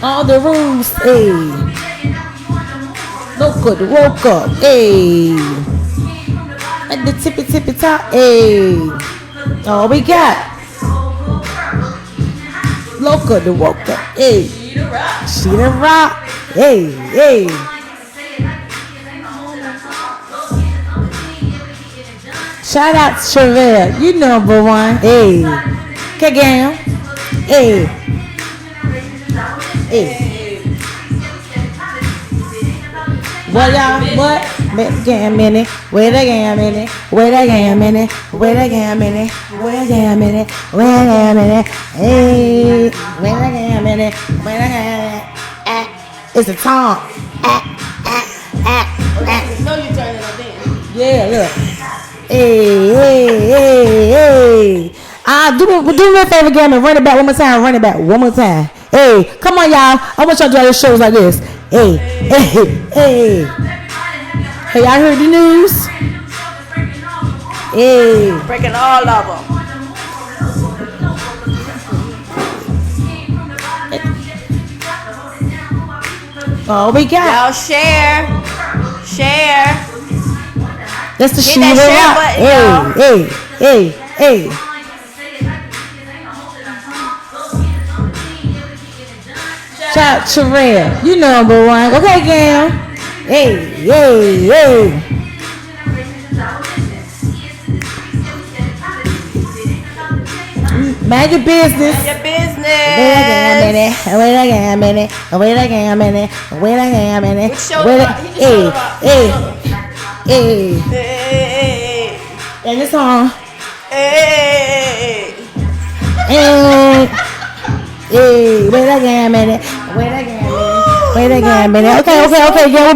All the rules, hey. Look good, woke up, hey. At the tippy top, hey. All we got. Look good, woke up, hey. She the rock, hey, hey. Shout out to Chevelle, you number one, hey. Kagam, hey. Hey. What y'all? What? Wait a minute. Wait a minute. Wait a minute. Wait a minute. Wait a minute. Wait a minute. Hey. Wait a minute. Wait a minute. It's a tongue. You know you turn it up then. Yeah, look. Hey, hey, hey, hey. Do me a favor, Gamma. Run it back one more time. Run it back one more time. Hey, come on, y'all. I want y'all to do all your shows like this. Hey, hey, hey. Hey, y'all heard the news? Hey. Breaking all of them. Oh, we got. Y'all share. That's the Hit shoe that share button, Hey, hey. Shout out to Rhea. You number one. Okay, Gam. Hey. Mind your business. Mind your business. Wait a minute. Hey. And this song. Hey. Wait a minute. Okay. Yeah, what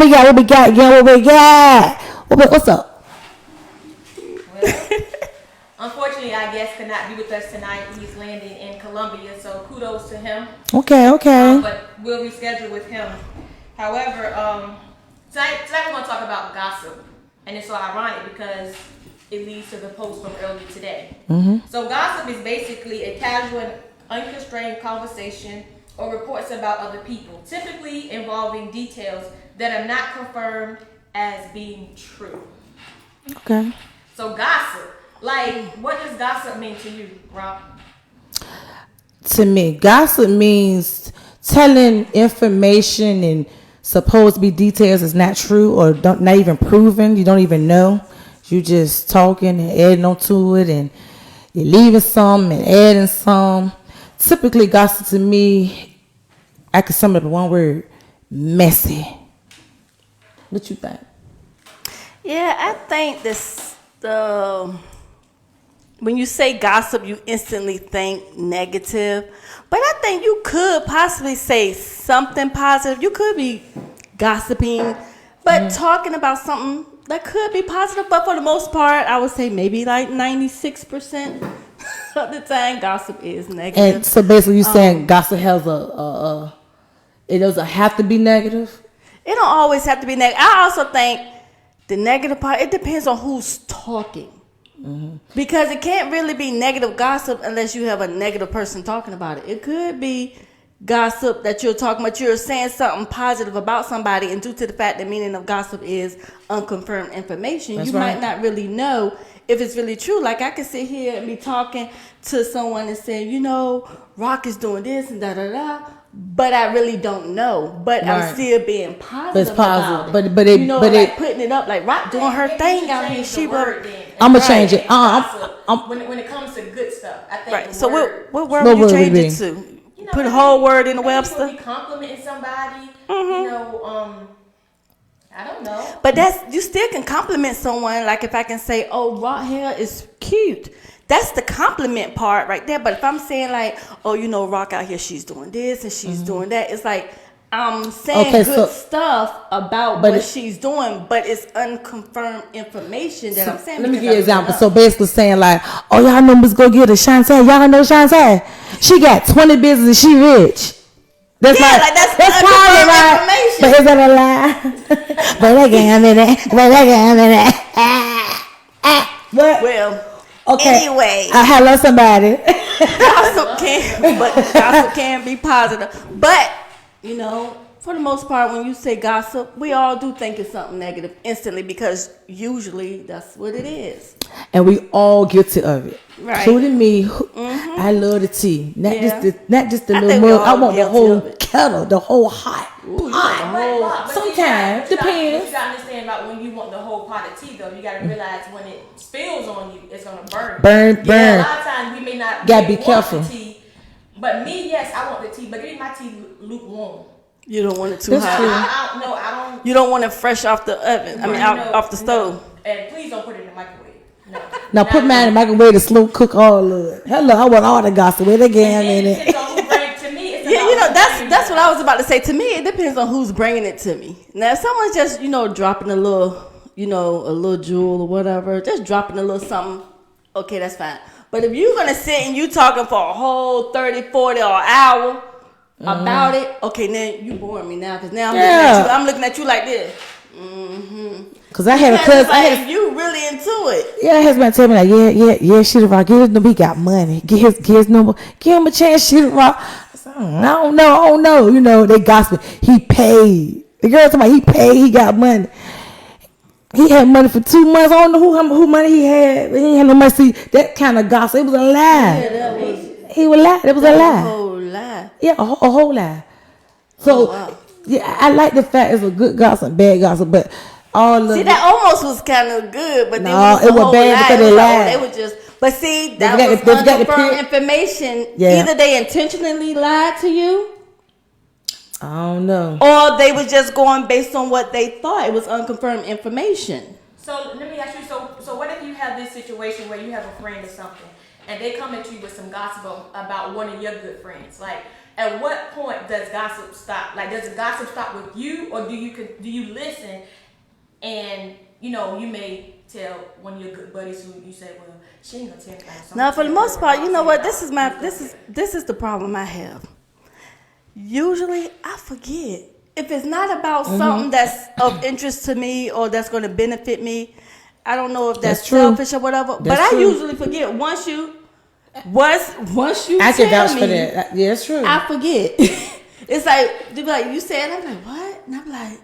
we got? What's up? Unfortunately, our guest could not be with us tonight. He's landing in Colombia, so kudos to him. Okay. But we'll reschedule with him. However, tonight we're going to talk about gossip. And it's so ironic because it leads to the post from earlier today. Mm-hmm. So gossip is basically a casual and unconstrained conversation or reports about other people, typically involving details that are not confirmed as being true. Okay. So gossip. Like, what does gossip mean to you, Rob? To me, gossip means telling information and supposed to be details is not true or not even proven. You don't even know. You just talking and adding on to it, and you're leaving some and adding some. Typically, gossip to me, I could sum it up in one word: messy. What you think? Yeah, I think when you say gossip, you instantly think negative. But I think you could possibly say something positive. You could be gossiping, but talking about something that could be positive. But for the most part, I would say maybe like 96% of the time, gossip is negative. And so basically, you're saying gossip has it doesn't have to be negative? It don't always have to be negative. I also think the negative part, it depends on who's talking. Mm-hmm. Because it can't really be negative gossip unless you have a negative person talking about it. It could be gossip that you're talking about. You're saying something positive about somebody, and due to the fact the meaning of gossip is unconfirmed information, you might not really know if it's really true. Like I could sit here and be talking to someone and saying, you know, Rock is doing this and da-da-da. But I really don't know. But I'm still being positive about it. But it, you know, like putting it up like Rock doing her thing out here. She wrote. I'm gonna change it. When it comes to good stuff, I think. Right. So what word would you change it to? You know, put a whole word in the Webster. Be complimenting somebody. You know, I don't know. But you still can compliment someone. Like if I can say, "Oh, Rock hair is cute." That's the compliment part right there. But if I'm saying like, oh, you know, Rock out here, she's doing this and she's doing that. It's like I'm saying good stuff about what she's doing, but it's unconfirmed information that I'm saying. Let me give you an example. So basically saying like, oh, y'all know Miss Go Get Her, Shantae. Y'all know Shantae. She got 20 businesses. She rich. That's that's probably right. But is that a lie? Wait a minute. Well. Okay. Anyway, hello somebody. Gossip can be positive, but You know, for the most part, when you say gossip, we all do think it's something negative instantly because usually that's what it is. And we all guilty of it. Right. Including me. I love the tea. Not just the I little think we mug. all I want the guilty whole of it. kettle, the whole hot Ooh, pot. But Sometimes, depends. You gotta understand about when you want the whole pot of tea, though. You gotta realize when it spills on you, it's gonna burn. Burn. A lot of times we may not Gotta be want careful. the tea, but me, yes, I want the tea, but give me my tea lukewarm. You don't want it too That's hot. true. I don't. You don't want it fresh off the oven. I mean, off the stove. And please don't put it in the microwave. No. Now put mine in the microwave to slow cook all of it. Hello, I want all the gossip. Wait again a minute. To me, it's Yeah, you know, that's what I was about to say. To me, it depends on who's bringing it to me. Now, if someone's just, dropping a little, a little jewel or whatever, just dropping a little something, okay, that's fine. But if you're going to sit and you talking for a whole 30, 40 or an hour about it, okay, then you boring me now because now I'm looking at you like this. Cause I had a cousin. You really into it. Yeah, his man tell me like, yeah, shit rock. Give his number, he got money. Give his number, give him a chance, shit rock. I said, I don't know. They gossip. He paid. The girl told me he paid. He got money. He had money for 2 months. I don't know who money he had. He ain't had no money. See, that kind of gossip. It was a lie. Yeah, that was. He was lie. It was a lie. A whole lie. Yeah, a whole lie. So, wow. yeah, I like the fact it's a good gossip, bad gossip, but all of See, that almost was kind of good, but no, then it was bad because they lied. They were just, but see, that They was forgot the unconfirmed information. Yeah. Either they intentionally lied to you, I don't know. or they was just going based on what they thought. It was unconfirmed information. So let me ask you. So what if you have this situation where you have a friend or something, and they come at you with some gossip about one of your good friends? Like, at what point does gossip stop? Like, does the gossip stop with you, or do you listen? And you may tell one of your good buddies who you say, well, she ain't gonna tell me. Now, for the most part, you know what? This is the problem I have. Usually, I forget. If it's not about something that's of interest to me or that's going to benefit me, I don't know if that's selfish or whatever. But I usually forget once you I can vouch for that. Yeah, it's true. I forget. It's like, they be like, you said, I'm like, what? And I'm like,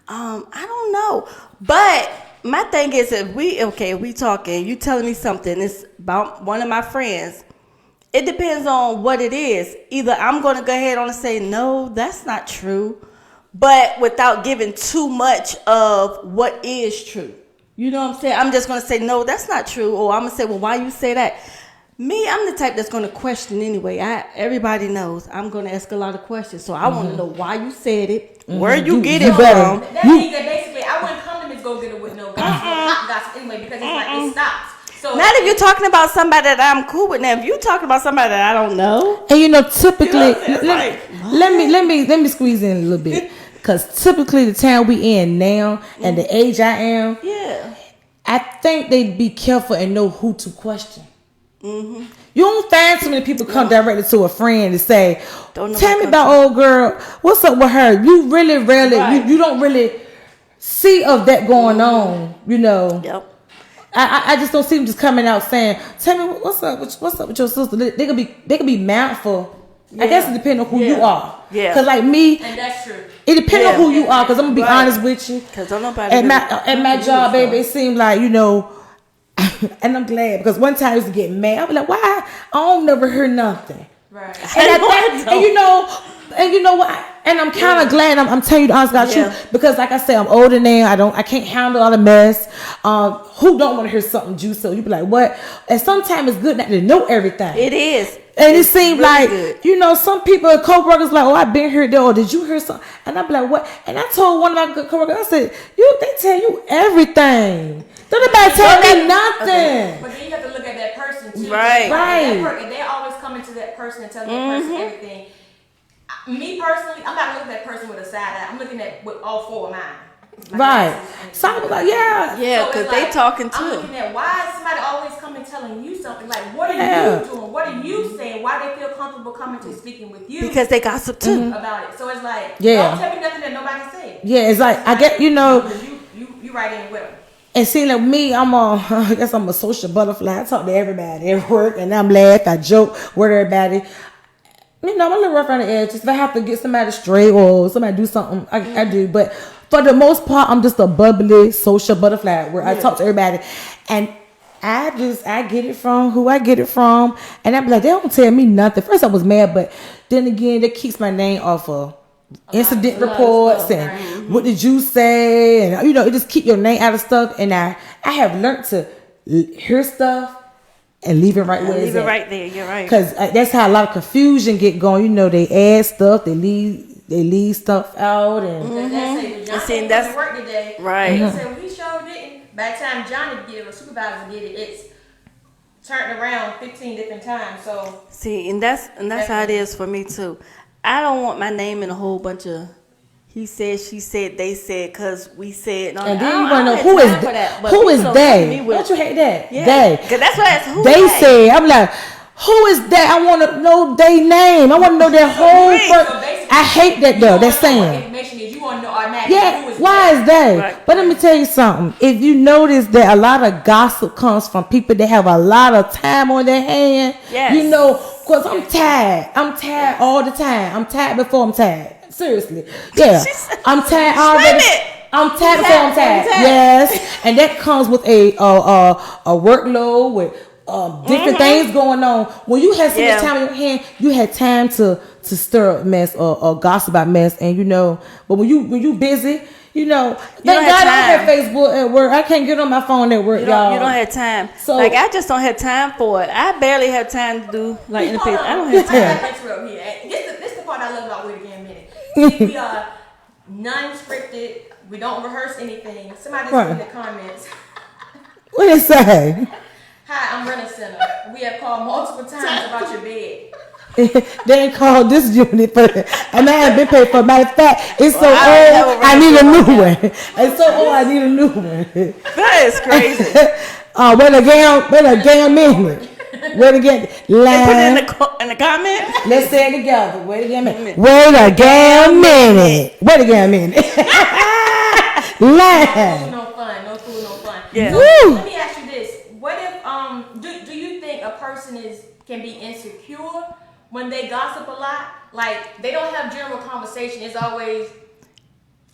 I don't know. But my thing is, if we talking, you telling me something, it's about one of my friends. It depends on what it is. Either I'm going to go ahead on and say, no, that's not true, but without giving too much of what is true. You know what I'm saying? I'm just going to say, no, that's not true. Or I'm going to say, well, why you say that? Me, I'm the type that's going to question anyway. Everybody knows I'm going to ask a lot of questions. So I want to know why you said it, where you get it from. That means that basically I wouldn't come to Miss Go Getter with no gossip anyway, because it's like it stops. So not if you're talking about somebody that I'm cool with. Now, if you're talking about somebody that I don't know, and typically, let me squeeze in a little bit, because typically the town we in now and the age I am, I think they'd be careful and know who to question. You don't find too many people come directly to a friend and say, "Tell me about old girl. What's up with her?" You really rarely, you don't really see of that going on. Yep. I just don't see them just coming out saying, "Tell me what's up with your sister." They could be mindful. I guess it depends on who you are. Yeah. Cause like me, and that's true. It depends on who you are. Cause I'm gonna be honest with you. Cause don't nobody at my job, baby, it seemed like and I'm glad because one time I used to get mad. I was like, "Why? I don't never hear nothing." Right. And you know what? And I'm kind of glad. I'm telling you the honest God truth because, like I said, I'm older now. I can't handle all the mess. Who don't want to hear something juicy? So you be like, what? And sometimes it's good not to know everything. It is. And it seemed really like, good. Some people, co-workers like, oh, I've been here there, or did you hear something? And I'm like, what? And I told one of my good co-workers, I said, they tell you everything. Don't nobody tell me nothing. Okay. But then you have to look at that person too. Right. If they're always coming to that person and telling that person everything. Me personally, I'm not looking at that person with a side eye. I'm looking at with all four of mine. Right. So I was like, yeah, because they talking too. I'm looking at why is somebody always coming telling you something? Like, what are you doing? What are you saying? Why they feel comfortable coming to speaking with you? Because they gossip too about it. So it's like, don't tell me nothing that nobody said. Yeah, it's like I get you right in with them. And see, like me, I guess I'm a social butterfly. I talk to everybody at work, and I'm laugh, I joke with everybody. I'm a little rough around the edges. If I have to get somebody straight or somebody do something, I do. But for the most part, I'm just a bubbly social butterfly where I talk to everybody, and I get it from who I get it from, and I be like, they don't tell me nothing. First I was mad, but then again, that keeps my name off of incident reports and what did you say, and it just keep your name out of stuff. And I have learned to hear stuff and leave it right where it's at. Right there. You're right. Because that's how a lot of confusion get going. They add stuff, they leave stuff out, and Johnny that's work today. Right. And he said we sure didn't. By the time Johnny get it or supervisor get it, it's turned around 15 different times. So and that's how it is for me too. I don't want my name in a whole bunch of he said, she said, they said, because we said. No, and then you want to know who is that? Who is they? Don't you hate that? Yeah. They. Because that's what it's who they said. I'm like, who is that? I want to know their name. I want to know their whole. I hate that though. That's saying. Information is you want to know automatically who is why they. is they? Right. But let me tell you something. If you notice that a lot of gossip comes from people that have a lot of time on their hand, because I'm tired. I'm tired all the time. I'm tired before I'm tired. Seriously. Yeah. I'm tired already. I'm tired before I'm tired. Yes. And that comes with a workload with different things going on. When you have so much time in your hand, you had time to stir up mess or gossip about mess. And but when you busy, thank God I don't have Facebook at work. I can't get on my phone at work, y'all. You don't have time. So I just don't have time for it. I barely have time to do in the paper. I don't have time. This is the part I love about Wait Again Minute. We are non-scripted. We don't rehearse anything. Somebody just in the comments. What did it say? Hi, I'm Running Center. We have called multiple times about your bed. They ain't called this unit for that. And I haven't been paid for it. Matter of fact, it's so old, I need a new one. It's so old, I need a new one. That is crazy. Wait a damn minute. Wait again. They put it in the comments. Let's say it together. Wait a damn minute. Wait a damn minute. Wait a damn minute. Line. No fun. No food, no fun. Yeah. So, let me ask you this. What if do you think a person can be insecure when they gossip a lot? Like they don't have general conversation. It's always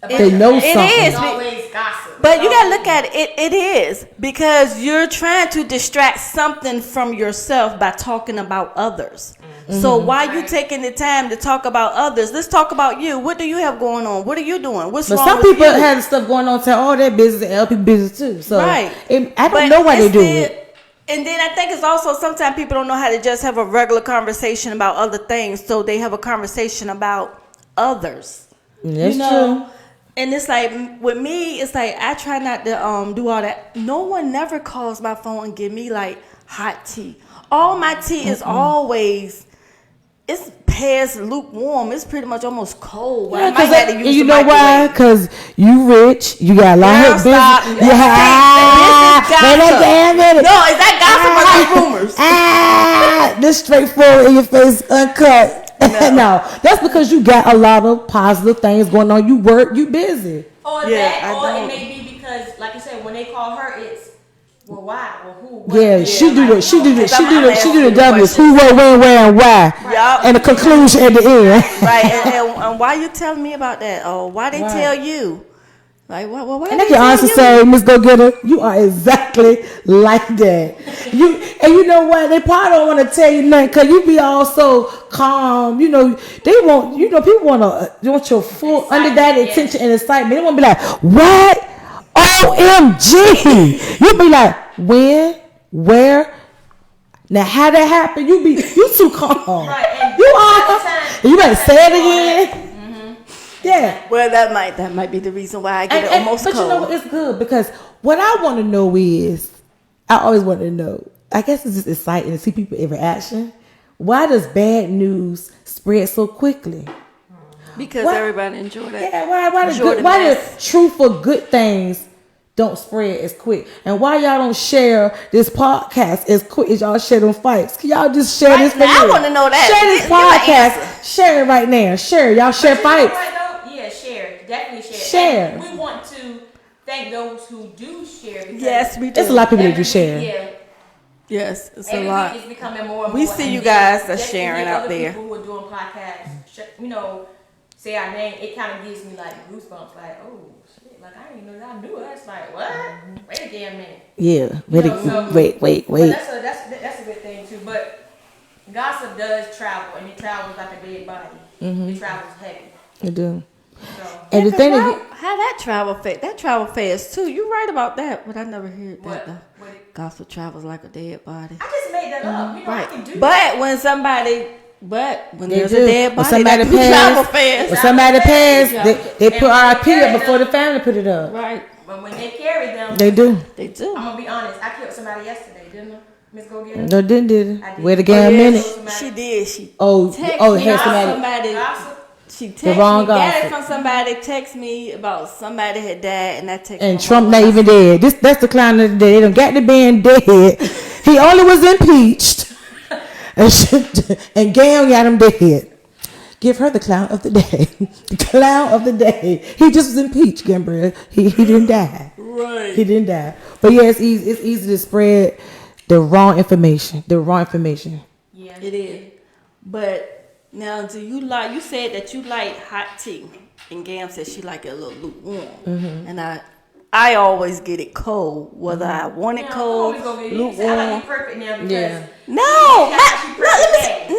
they know something. It's always gossip. But you gotta look at it. It is because you're trying to distract something from yourself by talking about others. Mm-hmm. So why you taking the time to talk about others? Let's talk about you. What do you have going on? What are you doing? What's wrong with you? But some people have stuff going on. Tell all their business and other people business too. So right. I don't know why they do it. And then I think it's also sometimes people don't know how to just have a regular conversation about other things. So they have a conversation about others. That's true. And it's like with me, it's like I try not to do all that. No one never calls my phone and give me like hot tea. All my tea is always it's past lukewarm. It's pretty much almost cold. Yeah, I might have to use you know why? Because you rich. You got a lot of business. No, is that gossip or rumors? This straightforward in your face, uncut. No, that's because you got a lot of positive things going on. You work, you busy. Or it may be because, like you said, when they call her, it's well, why or who? Yeah, she do the W's. Who, what, when, where, and why, and the conclusion at the end. Right, and why you telling me about that? Or why they tell you? Like, why and I can honestly say, Miss Go Getter, you are exactly like that. You know what? They probably don't want to tell you nothing because you be all so calm. They want, people want your full underguided attention and excitement. They want to be like, what? OMG. You be like, when, where? Now, how that happened? You too calm. Right. You better say it again. Yeah. Well, that might be the reason why I get almost cold. But you know what? It's good because what I want to know is, I always want to know. I guess it's just exciting to see people's reaction. Why does bad news spread so quickly? Because everybody enjoy that. Yeah. Why the truthful good things don't spread as quick? And why y'all don't share this podcast as quick as y'all share them fights? Can y'all just share this? I want to know that. Share this podcast. Share it right now. Share. Y'all share fights. Share. Definitely share. Share. And we want to thank those who do share. Yes, we do. There's a lot of people that do share. Yes, it's a lot. It's becoming more and we more. See you guys that's sharing out there. People who are doing a podcast, say our name, it kind of gives me like goosebumps. Like, oh shit, like I didn't know y'all knew us. Like, what? Wait a damn minute. Yeah. Wait. But that's a good thing too. But gossip does travel, and it travels like a dead body. It travels heavy. It do. So, And the thing how, is, how that travel fast too. You right about that, but I never heard What? that though. Gossip travels like a dead body. I just made that up. I can do But that. when they there's do. a dead When body, somebody that can travel passed, fast. when somebody passed, they put And RIP up before the family put it up. Right. But when they carry them, They do. They do. I'm gonna be honest. I killed somebody yesterday, didn't I? Miss Go Get Her? No, did I it? did. Wait a damn minute. She did. She Oh, texted had me somebody. Gossip. She texted The wrong me, got it gossip. from somebody, text me about somebody had died, and I texted And my Trump mama. not even dead. That's the clown of the day. They done got the man dead. He only was impeached. And Gail got him dead. Give her the clown of the day. The clown of the day. He just was impeached, Gabriel. He didn't die. Right. He didn't die. But yeah, it's easy to spread the wrong information. Yeah. It is. But now, do you like? You said that you like hot tea, and Gam said she like it a little lukewarm. And I always get it cold, whether I want it cold, I like lukewarm. you perfect now because Yeah. No,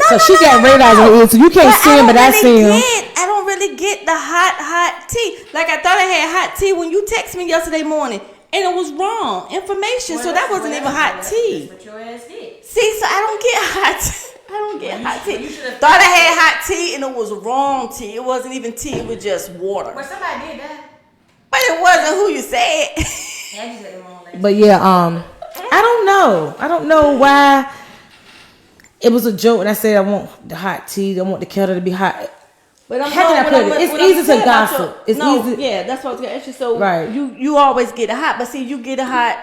So she got radars on her ears, so you can't see him, but I see him. I don't really get the hot tea. Like I thought I had hot tea when you texted me yesterday morning, and it was wrong information. So that wasn't even hot tea. That's what your ass did. See, so I don't get hot tea. I don't get hot tea. You should've- Thought I had hot tea and it was wrong tea. It wasn't even tea. It was just water. Well, somebody did that. But it wasn't who you said. And you said the wrong lady. But yeah, I don't know. I don't know why it was a joke when I said I want the hot tea. I want the kettle to be hot. But I'm How can I put it? It's easy to gossip. It's easy. Yeah, that's what I was gonna ask you. So Right. you always get it hot, but see, you get it hot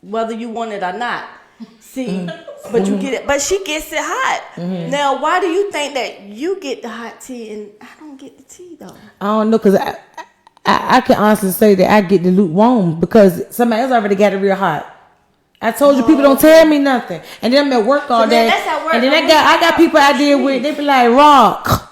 whether you want it or not. See, but you get it. But she gets it hot. Now, why do you think that you get the hot tea and I don't get the tea though? I don't know, because I can honestly say that I get the lukewarm because somebody else already got it real hot. I told you, people don't tell me nothing, and then I'm at work all So day. then that's at work. And then I'm I got people I deal with. They be like, "Rock,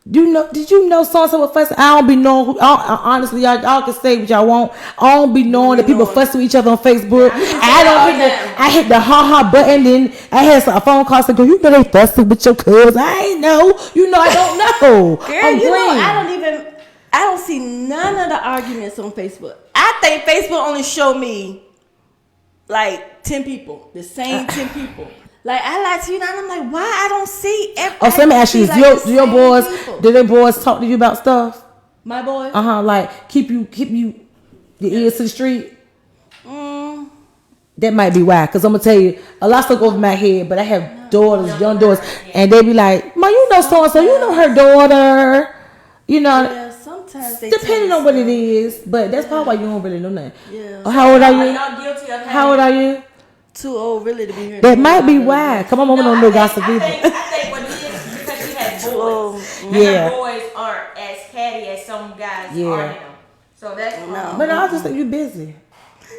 did you know so and so was fussing?" I don't be knowing. Honestly, y'all can say what y'all want. I don't be knowing that people fuss with each other on Facebook. I hit the ha button. Then I had a phone call saying, "Girl, you know they fussing with your cuz." I ain't know. I don't know. Girl, I'm green. I don't see none of the arguments on Facebook. I think Facebook only show me like 10 people, the same 10 people. Like I like to, and I'm like, why I don't see every. Oh, so let me ask you: do your boys? Do their boys talk to you about stuff? My boys? Like keep you your ears to the street. That might be why, because I'm gonna tell you, a lot of stuff go over my head. But I have daughters, young daughters, and they be like, "Ma, you know so and so, you know her daughter." Yeah, sometimes they depending on what it is. But that's probably why you don't really know nothing. Yeah. How old are you? Y'all guilty of How old are you? Too old really to be here. That might be why. Come on, mama don't know gossip I either. think what it is because she has boys. And Yeah. her boys aren't as catty as some guys are now. So that's But I just think you busy.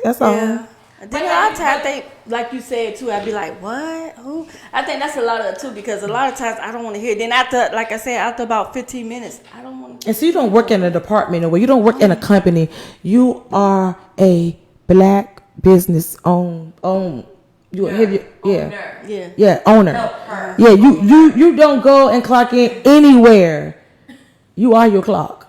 That's all. Yeah. And then a lot of times they, like you said too, I'd be like, what? Who? I think that's a lot of it too, because a lot of times I don't want to hear it. Then after, like I said, after about 15 minutes, I don't want to. And so you don't work in a department or you don't work in a company. You are a black business owner. Yeah. Owner. Yeah, you don't go and clock in anywhere. You are your clock.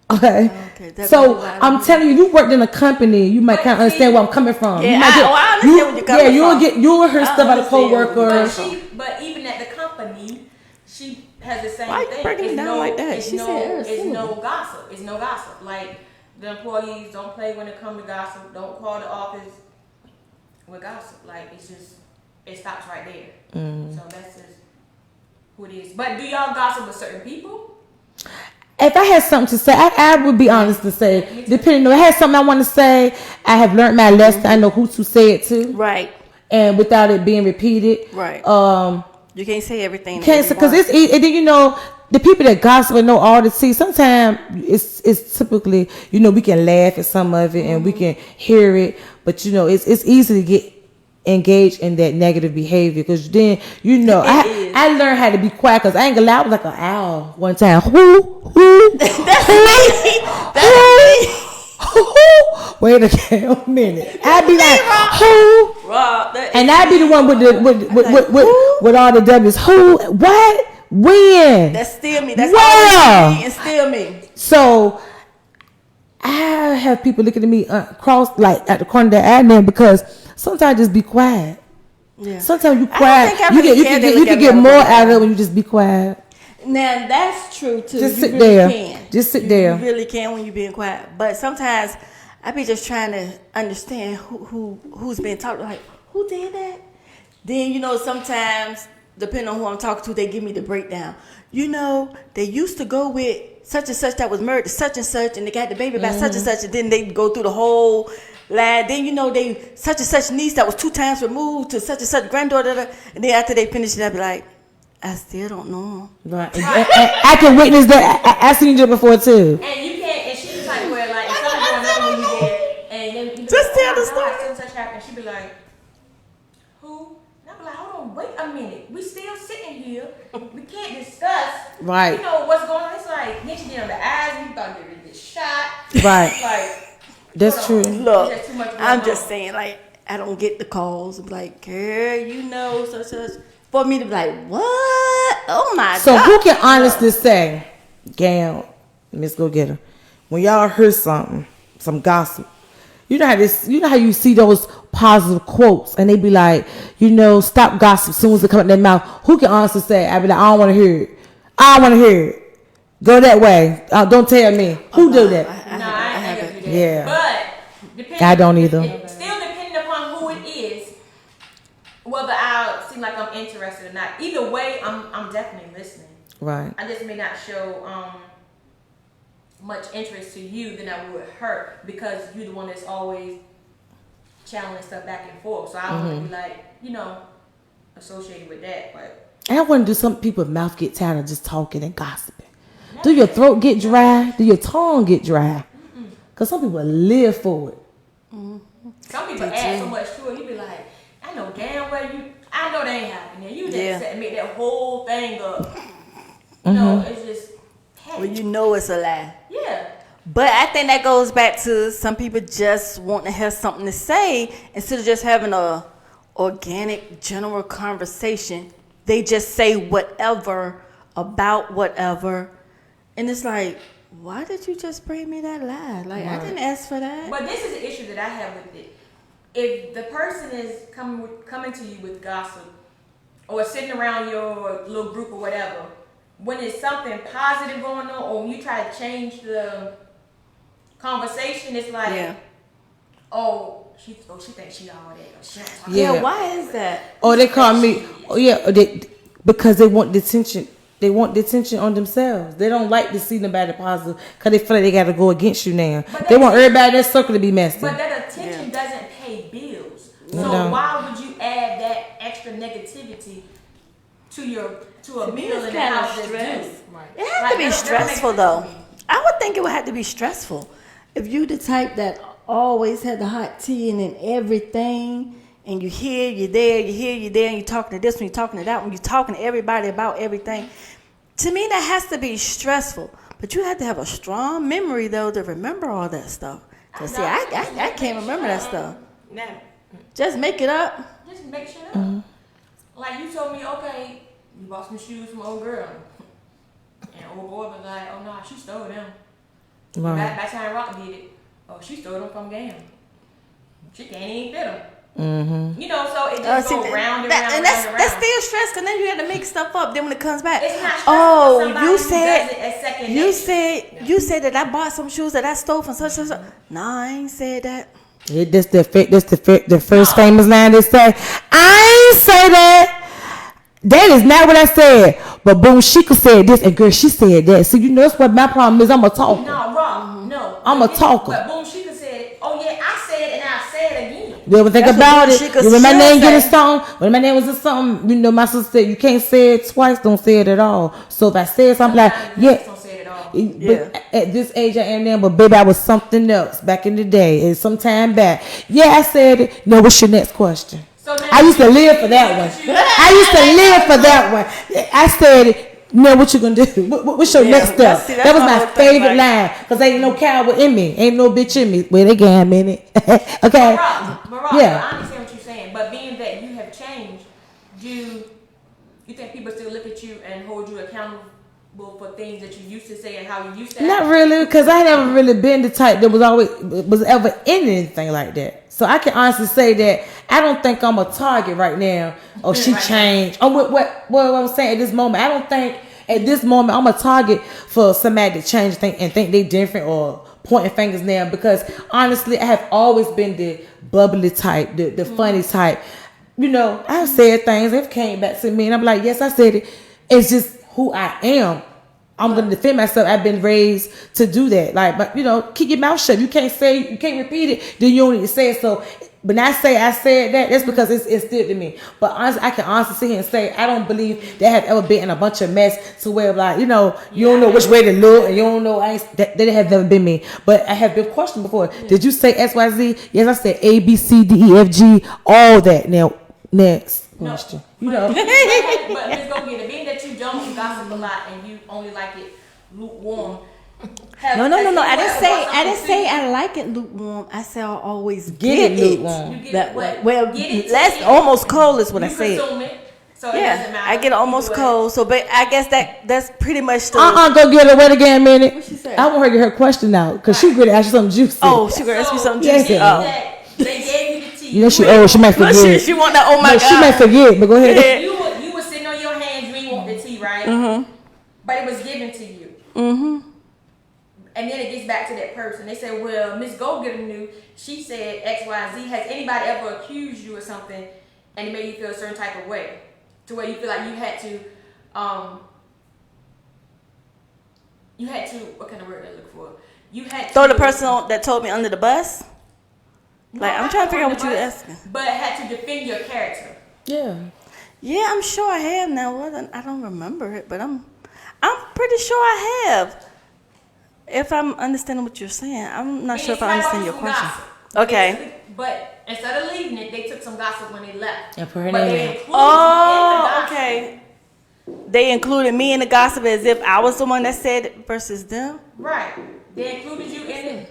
Okay. that's So really why I'm telling you, you worked in a company. You might kind of understand where I'm coming from. Yeah, you might I understand where you're coming from. You'll hear stuff out of understand where you're coworkers. But even at the company, she has the same Why you thing. breaking it down like that? It's She said it's no gossip. It's no gossip. Like the employees don't play when it comes to gossip. Don't call the office with gossip. Like it stops right there. So that's just who it is. But do y'all gossip with certain people? If I had something to say, I would be honest to say, depending on if I had something I want to say, I have learned my lesson. I know who to say it to. Right. And without it being repeated. Right. You can't say everything. Because it's and then the people that gossip and know all the tea. Sometimes it's typically we can laugh at some of it and we can hear it, but it's easy to get engaged in that negative behavior because then I I learned how to be quiet because I ain't gonna lie, I was like an owl one time. Who? Wait a minute. I'd be like, who? And I'd be the one with all the W's. Who? What? When? That's still me. That's always me and still me. So I have people looking at me cross like at the corner of their eye now because sometimes just be quiet. Yeah. Sometimes you quiet. You can get more out of it when you just be quiet. Now that's true too. Just you sit really there. Can. Just sit there. You really can when you're being quiet. But sometimes I be just trying to understand who's being talked. Like who did that? Then sometimes depending on who I'm talking to, they give me the breakdown. They used to go with such and such that was married to such and such, and they got the baby by such and such, and then they go through the whole line. Then they such and such niece that was 2 times removed to such and such granddaughter, and then after they finish it, I be like, I still don't know. Right. I can witness that. I seen it before too. And you can't. And she's like, where like if something going on when you there, and then you just tell the story. story. Such happened. She be like, who? And I be like, hold on, wait a minute. We still sitting here. We can't discuss. Right. What's going on? It's like then she get on the eyes, and you about to get shot. Right. Like that's true. Look, too much I'm just on. saying, like, I don't get the calls. I'm like, girl, such. For me to be like, what? Oh my God. So who can honestly say, Gail, Miss Go Getter, when y'all heard something, some gossip, you know how you see those positive quotes and they be like, stop gossip as soon as it come out their mouth. Who can honestly say, I be like, I don't want to hear it. I don't want to hear it. Go that way. Don't tell me. Who do that? I haven't. Do that. Yeah. But I don't either. Still depending upon who it is, whether I seem like I'm interested or not. Either way, I'm definitely listening. Right. I just may not show much interest to you than I would her because you're the one that's always channeling stuff back and forth. So I don't want to be like, associated with that. But I wonder, do some people's mouth get tired of just talking and gossiping? Do your throat get dry? Do your tongue get dry? Because some people live for it. some people add so much to it. You be like, I know damn well I know they ain't happening. You just make that whole thing up. It's just. Hey. Well, it's a lie. Yeah. But I think that goes back to some people just want to have something to say instead of just having a organic, general conversation. They just say whatever about whatever, and it's like, why did you just bring me that lie? Like I didn't ask for that. But this is the issue that I have with it. If the person is coming to you with gossip or sitting around your little group or whatever, when it's something positive going on or when you try to change the conversation, it's like, she thinks she all that. Yeah, why is that? Or they call me, because they want attention. They want the attention on themselves. They don't like to see nobody positive because they feel like they got to go against you now. They want everybody in their circle to be messy. But that attention doesn't pay bills. So why would you add that extra negativity to a meal in the house that's due? Right. It has to be stressful though. I would think it would have to be stressful. If you the type that always had the hot tea and then everything, and you here, you're there, and you're talking to this one, you're talking to that one, you're talking to everybody about everything. To me, that has to be stressful. But you have to have a strong memory, though, to remember all that stuff. Because, see, I can't remember that stuff. Just make it up. Just make shit up. Like, you told me, okay, you bought some shoes from old girl. And old boy was like, oh, no, she stole them. Right. By the time Rock did it, she stole them from Gam. She can't even fit them. Mm-hmm. So it just goes round and round. And that's still stress because then you have to make stuff up. Then when it comes back, it's not stressful you said that I bought some shoes that I stole from such and such. No, I ain't said that. That's the first famous line they say. I ain't say that. That is not what I said. But boom, Sheikah said this, and girl, she said that. So that's what my problem is. I'm a talker. No, wrong. No. I'm a talker. But boom, Sheikah said, oh yeah, I said it and I said it again. You ever think about it? When my name get a song, when my name was a song, my sister said you can't say it twice, don't say it at all. So if I said something like, don't say it at all. But at this age I am now, but baby, I was something else back in the day, and some time back. Yeah, I said it. No, what's your next question? So then I used to live for that one. I used to live for that one. I said, now what you gonna do? What's your next step? that's That was my my whole thing, favorite like- line. Because ain't no coward in me. Ain't no bitch in me. Well, they got a minute. Okay? Barack, Yeah. I understand what you're saying, but being that you have changed, you think people still look at you and hold you accountable for things that you used to say and how you used to act? Not really, because I never really been the type that was ever in anything like that. So I can honestly say that I don't think I'm a target right now. Oh, she Right. changed. Oh, what I'm saying at this moment, I don't think at this moment I'm a target for somebody to change and think they different or pointing fingers now. Because honestly, I have always been the bubbly type, the funny type. You know, I've said things. They've came back to me, and I'm like, yes, I said it. It's just who I am. I'm gonna defend myself. I've been raised to do that. Like, but you know, keep your mouth shut. You can't repeat it. Then you don't need to say it. So when I say I said that, that's because it's still to me. But honestly, I can honestly sit here and say I don't believe that I have ever been in a bunch of mess to where like, you know, you don't know which way to look and you don't know that has never been me. But I have been questioned before. Yeah. Did you say XYZ? Yes, I said A, B, C, D, E, F, G, all that. Now, next question. You know. But let's go get it. Being that you don't gossip a lot and you only like it lukewarm. No. I didn't say I like it lukewarm. I said I'll always get it lukewarm. You get that it, way. what? Well, Get it that's almost cold is what I said. Consume it, so it doesn't Yeah, matter. I get almost cold. So, but I guess that's pretty much the. Go get her. Wait again a minute. What she say? I want her to get her question out because she gonna ask you something juicy. Oh, she gonna ask me something Yes, juicy. yes. Oh. They gave you the tea. You know she might But forget. she want that. Oh my No, god. she might forget, but go ahead. You were sitting on your hands. You ain't want the tea, right? But it was given to you. And then it gets back to that person. They say, well, Miss Go Getter knew. She said X, Y, Z. Has anybody ever accused you of something and it made you feel a certain type of way? To where you feel like you had to, what kind of word I look for? You had to Throw the person that told me under the bus. Like I'm trying to figure out what you're asking. But had to defend your character. Yeah. Yeah, I'm sure I have now. I don't remember it, but I'm pretty sure I have. If I'm understanding what you're saying, I'm not sure if I understand your question. Okay. But instead of leaving it, they took some gossip when they left. And put her But name they in. included Oh, you in the gossip. okay. They included me in the gossip as if I was the one that said it versus them. Right. They included you in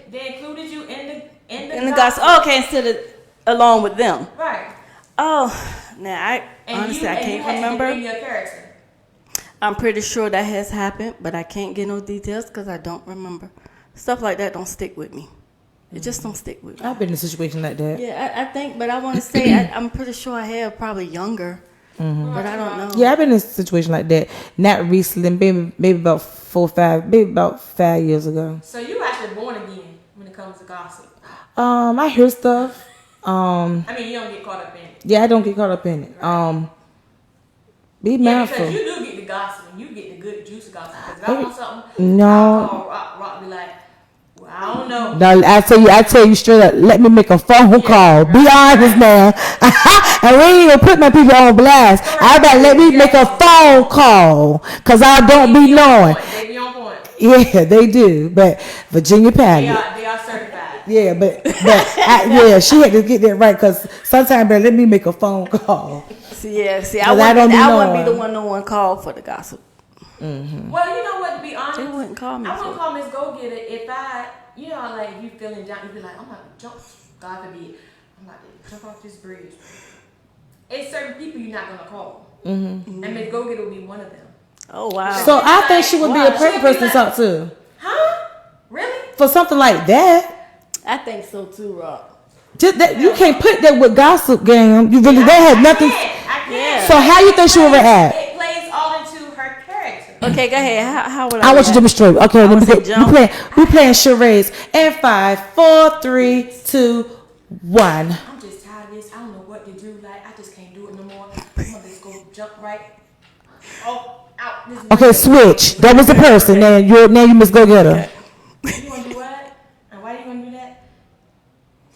the gossip. Oh, okay, instead of along with them. Right. Oh, now honestly I you can't had to remember. defend your character. I'm pretty sure that has happened, but I can't get no details because I don't remember. Stuff like that don't stick with me. It just don't stick with me. I've been in a situation like that. Yeah, I think, but I want to say I'm pretty sure I have, probably younger, but I don't know. Yeah, I've been in a situation like that. Not recently, maybe about 5 years ago. So you actually born again when it comes to gossip. I hear stuff. I mean, you don't get caught up in it. Yeah, I don't get caught up in it. Be Yeah, mindful. because you do get the gossip and you get the good juicy gossip. Because if I want something, No. I'll call Rock be like, well, I don't know. No, I tell you straight up. Let me make a phone call. Be honest now. And we ain't gonna put my people on blast. I better let me make a phone call, cause I don't be knowing. They be on point. Yeah, they do. But Virginia Pallet. They are certified. Yeah, but she had to get that right, cause sometimes let me make a phone call. See, I don't be wouldn't be knowing. the one no one called for the gossip. Well, you know what? To be honest, They wouldn't call me I for wouldn't it. call Miss Go Getter if like if you feeling down, you be like, I'm about to jump. God forbid, I'm about to jump off this bridge. It's certain people you're not gonna call, and Miss Go Getter will be one of them. Oh wow. So I think she would be a Wow. perfect person to talk to Huh? Really? for something like that. I think so too, Rock. Just that you can't put that with gossip game. You really that has nothing. I can't. So how you think she would react? It plays all into her character. Okay, go ahead. How would I want you to react? demonstrate. Okay, let me say go. jump. We playing charades. And 5, 4, 3, 2, 1. I'm just tired of this. I don't know what to do. Like I just can't do it no more. I'm gonna just go jump right. Out. This Okay, switch. That was the person. Now you must go get her. You wanna do what? And why you wanna do that?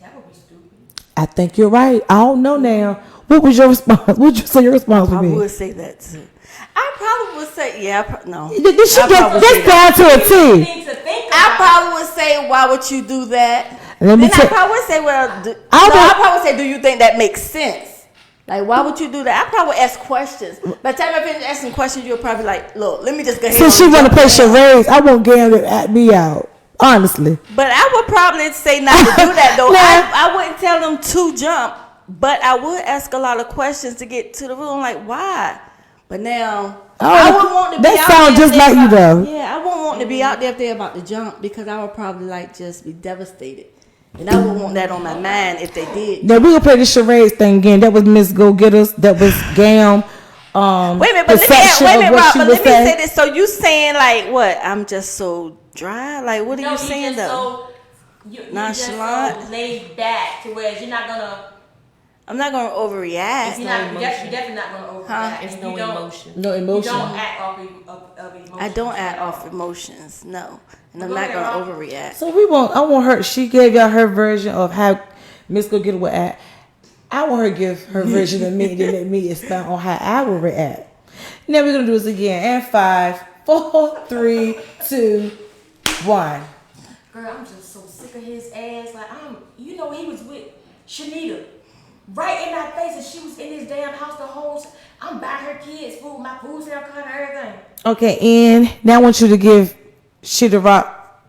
That would be stupid. I think you're right. I don't know now. What was your response? What would you say your response would I be? would say that too. I probably would say no. This I probably would say that's down to a T. Thing to think I about. probably would say, why would you do that? Let me Then I tell- probably would say, well, I I would- probably would say, do you think that makes sense? Like, why would you do that? I probably would ask questions. By the time I finish asking questions, you'll probably like, look, let me just go ahead. Since she want to play charades, I won't get her to act me out. Honestly. But I would probably say not to do that, though. I wouldn't tell them to jump, but I would ask a lot of questions to get to the room. Like, why? But now, I wouldn't want to be out there. That sounds just like you, though. Yeah, I wouldn't want to be out there if they're about to jump because I would probably, like, just be devastated. And I would want that on my mind if they did. Now, we're going to play the charades thing again. That was Miss Go Getters. That was Gam. Wait a minute, but let me, Rob, but let me say this. So you saying, like, what? I'm just so dry? Like, what are you saying, though? You're just so laid back to where you're not going to. I'm not going to overreact. You're definitely not going to overreact. It's no emotion. No emotion. You don't act off of emotions. I don't act off emotions, no. And I'm not going to overreact. So I want her, she gave y'all her version of how Miss Go Getter would act. I want her to give her version of me, then let me expound on how I would react. Now we're going to do this again. And 5, 4, 3, 2, 1. Girl, I'm just so sick of his ass. Like, he was with Shanita. Right in my face, and she was in this damn house the whole. I'm buying her kids food, my food sale cut, everything. Okay, and now I want you to give Shida Rock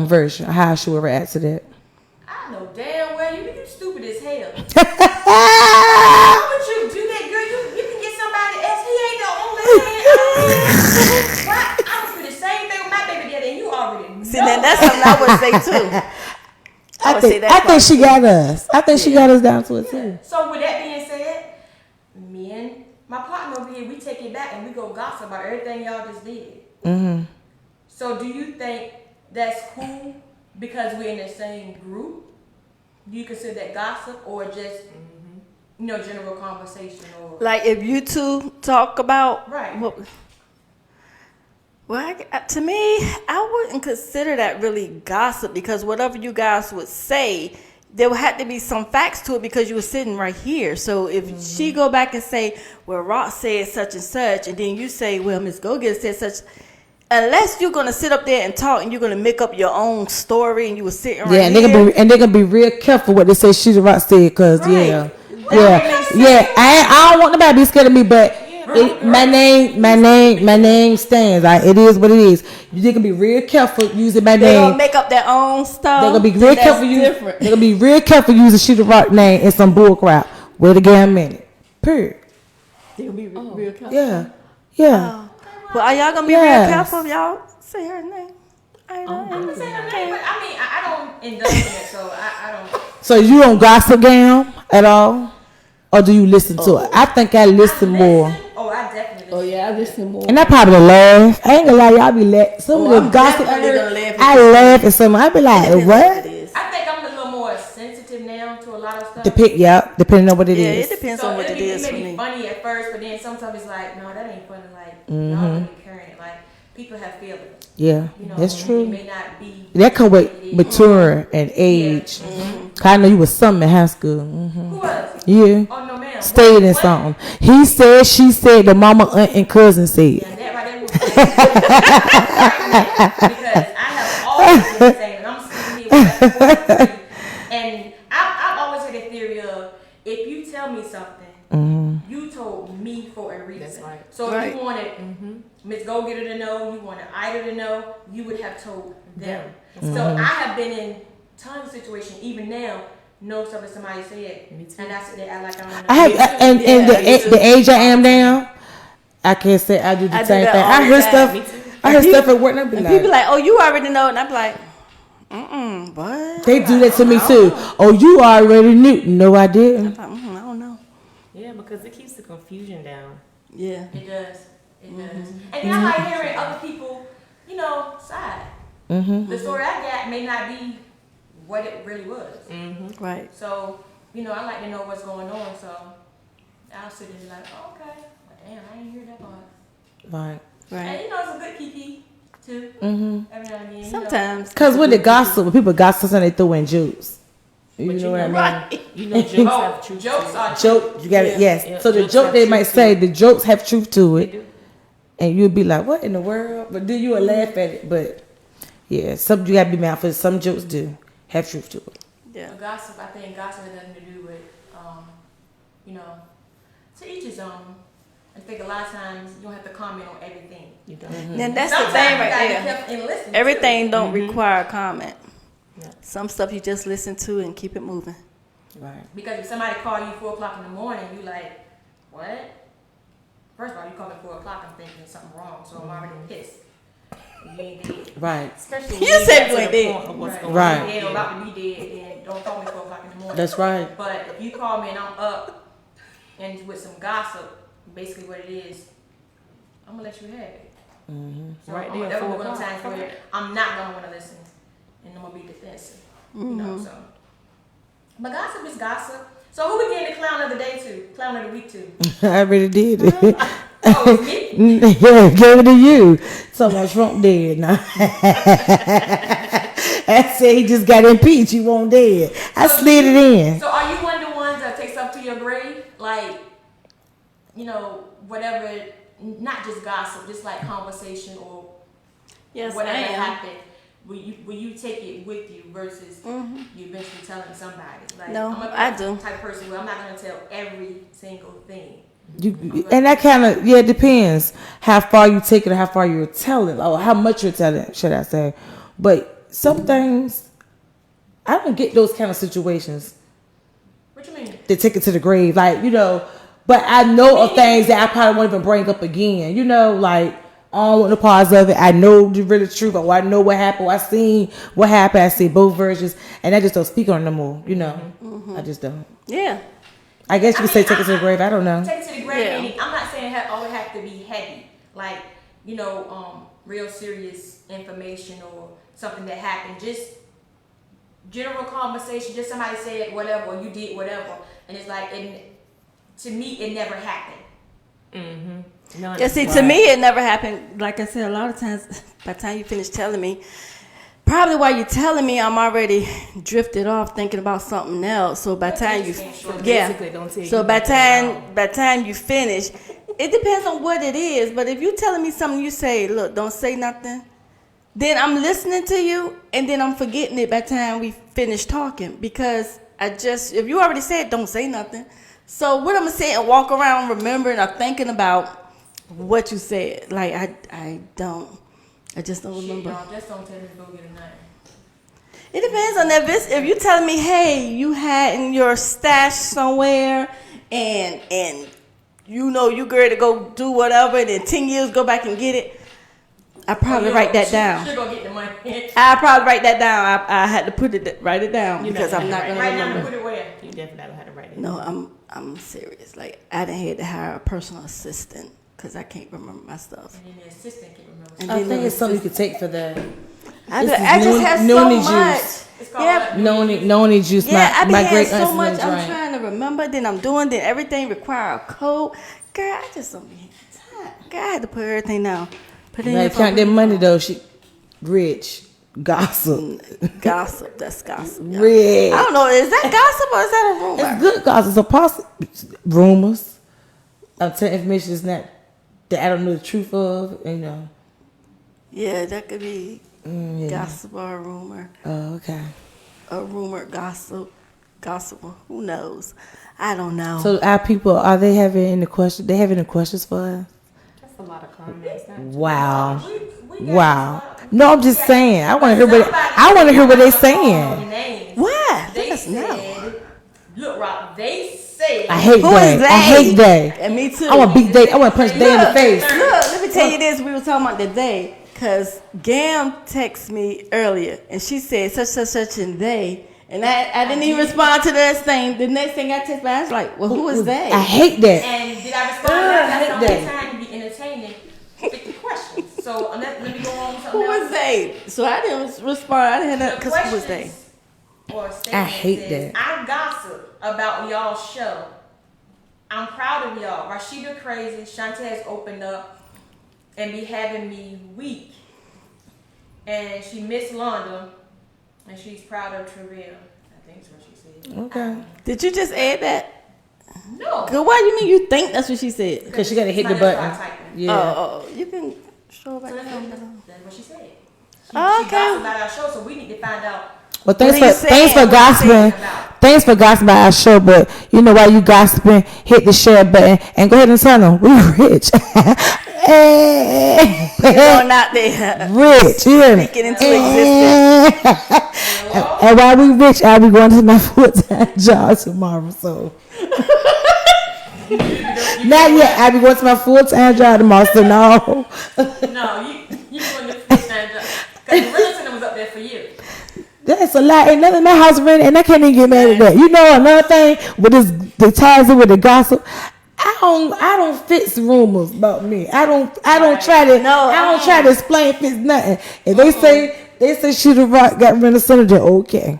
version of how she would react to that. I know damn well you stupid as hell. Why would you do that, girl? You can get somebody else. He ain't the only man. I was for the same thing with my baby daddy, and you already know. See, then that's something I would say too. I think she got us. I think she got us down to it too. So with that being said, me and my partner over here, we take it back and we go gossip about everything y'all just did. Mm-hmm. So do you think that's cool because we're in the same group? Do you consider that gossip or just general conversation or like if you two talk about right? Well, to me, I wouldn't consider that really gossip because whatever you guys would say, there would have to be some facts to it because you were sitting right here. So if she go back and say, well, Rock said such and such, and then you say, well, Miss Go-Getter said such, unless you're going to sit up there and talk and you're going to make up your own story and you were sitting right here. Yeah, and they're going to be real careful what they say Shida Rock said because, I don't want nobody to be scared of me, but my name stands. Like, it is what it is. You can be real careful using my name. They're gonna make up their own stuff. They're gonna be real careful using Rock name in some bull crap. Wait a damn minute. Period. They're gonna be real careful. Yeah. Well, are y'all gonna be real careful if y'all say her name? I'm gonna say her name, but I don't indulge in it, so I don't. So you don't gossip, Gam, at all? Or do you listen to it? I think I listen more. Oh, I definitely listen. Oh, yeah, I listen more. And I probably laugh. I ain't gonna lie, y'all be laughing. Some of the gossip I laugh at some. I be like, what? I think I'm a little more sensitive now to a lot of stuff. Depending on what it is. Yeah, it depends on what it is for me. It may be funny at first, but then sometimes it's like, no, that ain't funny. Like, y'all really carrying it. Like, people have feelings. Yeah, that's true. It may not be. That come with mature and age. Yeah. Mm-hmm. I know you was something in high school. Mm-hmm. Who was? Yeah. Oh no, ma'am. Stayed in something. He said, she said, the mama, aunt, and cousin said. Yeah, that right there was because I have always been saying, and I'm sitting here with that and I've always had a theory of if you tell me something, you told me for a reason. That's right. So if you wanted Miss Go-Getter to know, you wanted Ida to know, you would have told them. So I have been in tons of situations, even now, know something somebody said, and I said that I like I don't know. I have, the age I am now, I can't say I do the same thing. I heard stuff. I heard stuff at work, and I be like, people like, oh, you already know, and I be like, what? They do that to me too. Oh, you already knew. No, I didn't. I don't know. Yeah, because it keeps the confusion down. Yeah, it does. It does. And then I like hearing other people, side. The story I got may not be what it really was. Right. So, I like to know what's going on. So I'll sit there and be like, oh, okay. Well, damn, I ain't hear that part. Right. And it's a good kiki too. Every now and then. Sometimes. Because when they gossip, when people gossip, they throw in jokes. You know what I mean? Right. You know, jokes have truth. Jokes are joke. You got it. Yes. Yeah, so the joke they might say, the jokes have truth to it, and you'll be like, "What in the world?" But then you will laugh at it. But yeah, some you gotta be mad for. Some jokes do have truth to it. Yeah. But gossip, I think gossip has nothing to do with, you know, to each his own. I think a lot of times you don't have to comment on everything. You don't. Then that's the Sometimes thing you right gotta be there. careful and listen Everything too. don't require comment. Yeah. Some stuff you just listen to and keep it moving. Right. Because if somebody call you 4 o'clock in the morning, you like, what? First of all, you call me 4 o'clock, I'm thinking something wrong, so I'm already pissed. You ain't dead. Right. Especially You when said get you to ain't the dead. point of what's Right. going Right. on, dead or about to be dead, then don't call me 4 o'clock in the morning. That's right. But if you call me and I'm up and with some gossip, basically what it is, I'm gonna let you have it. So Right I'm there, there 4 will be o'clock. times where I'm not gonna want to listen, and I'm gonna be defensive. You know, so. But gossip is gossip. So who we getting the clown of the day to? Clown of the week to? I already did it. Oh, it's me. Yeah, give it to you. So my Trump dead now. I said he just got impeached. He won't dead. I slid it in. So are you one of the ones that takes up to your grave? Like, you know, whatever, not just gossip, just like conversation or Yes, whatever I am. happened. Will you take it with you versus you eventually telling somebody? Like, No, I'm a I do. type of person where I'm not gonna tell every single thing. And that kind of, yeah, it depends how far you take it or how far you're telling, or how much you're telling, should I say. But some things, I don't get those kind of situations. What you mean? They take it to the grave, like, you know, but I know of things that I probably won't even bring up again, you know, like, I don't want the pause of it. I know the really truth, but I know what happened. I seen what happened. I see both versions, and I just don't speak on it no more, you know. I just don't. Yeah. I guess you could say take it to the grave. I don't know. Take it to the grave. Yeah. Meaning, I'm not saying it always have to be heavy, like, you know, real serious information or something that happened. Just general conversation. Just somebody said whatever, or you did whatever, and it's like, to me, it never happened. No, Yeah, see, to me, it never happened. Like I said, a lot of times, by the time you finish telling me, probably while you're telling me, I'm already drifted off thinking about something else. So by the time you, basically don't tell So you by nothing at all. time you finish, it depends on what it is. But if you're telling me something, you say, look, don't say nothing. Then I'm listening to you, and then I'm forgetting it by the time we finish talking, because if you already said don't say nothing. So what I'm gonna say and walk around remembering or thinking about what you said, like I just don't remember. Y'all just don't tell me to go get a nut. It depends on that. If you telling me, hey, you had in your stash somewhere, and you know you ready to go do whatever, and in 10 years go back and get it, I probably write that down. She'll go get the money. I probably write that down. I had to write it down You because I'm not definitely gonna Right now, remember. put it where? You definitely had to write it. No, I'm serious. Like I done had to hire a personal assistant because I can't remember my stuff. And then the assistant can remember. And I then think the it's something you could take for that. I This is just have so noni much. juice. It's called Yeah, Noni juice. yeah, I be my having great so much. auntie I'm drank. trying to remember. Then everything require a code. Girl, I just don't be having time. Girl, I had to put everything down. Put it They in count their money though. She rich gossip. Gossip. That's gossip. y'all. Rich. I don't know. Is that gossip or is that a rumor? It's good gossip. So rumors. I'm telling information is not that I don't know the truth of. You know. Yeah, that could be Yeah. gossip or a rumor. Oh, okay. A rumor, gossip. Who knows? I don't know. So our people, are they having any questions? They having any questions for us? That's a lot of comments. Wow. We got Wow. No, I'm just saying. I want to hear what they're saying. Why? They Let us know. said, look, Rob, they said. I hate Who that. is I they? hate that. And me too. I want to beat they. I want to punch they in the face. Look, let me tell you this. We were talking about the day because Gam texted me earlier and she said such and they. And I didn't even respond to that thing. The next thing I texted back, I was like, well, who is they? I hate that. And did I respond? That's the only time you be entertaining 50 questions. So let me go on with something Who else. is they? So I didn't respond. I didn't have The because who was they? questions or statement I hate says, I gossip about y'all's show. I'm proud of y'all. Rashida crazy. Shantae opened up and be having me weak. And she missed Londa. And she's proud of Travell. I think that's what she said. Okay. Did you just add that? No. Good. Why you mean you think that's what she said? Because she got to hit the Somebody button. start typing. Yeah. Oh, you can show back So down. that's what she said. She Okay. gossiped about our show, so we need to find out Well, What are you saying? thanks for What are you saying gossiping. Thanks for gossiping about our show, but you know why you gossiping? Hit the share button and go ahead and tell them we rich. You're going out there. Rich, you hear me? Speaking into existence. And while we rich, I'll be going to my full-time job tomorrow. So not yet. I'll be going to my full-time job tomorrow. So no. No, you going to full-time job. Because the real center was up there for you. That's a lot. Ain't nothing in my house rented, and I can't even get mad at that. You know another thing with this, the ties in with the gossip. I don't fix rumors about me. I don't try to explain fix nothing. If they say Shooter Rock got rid of Senator, okay.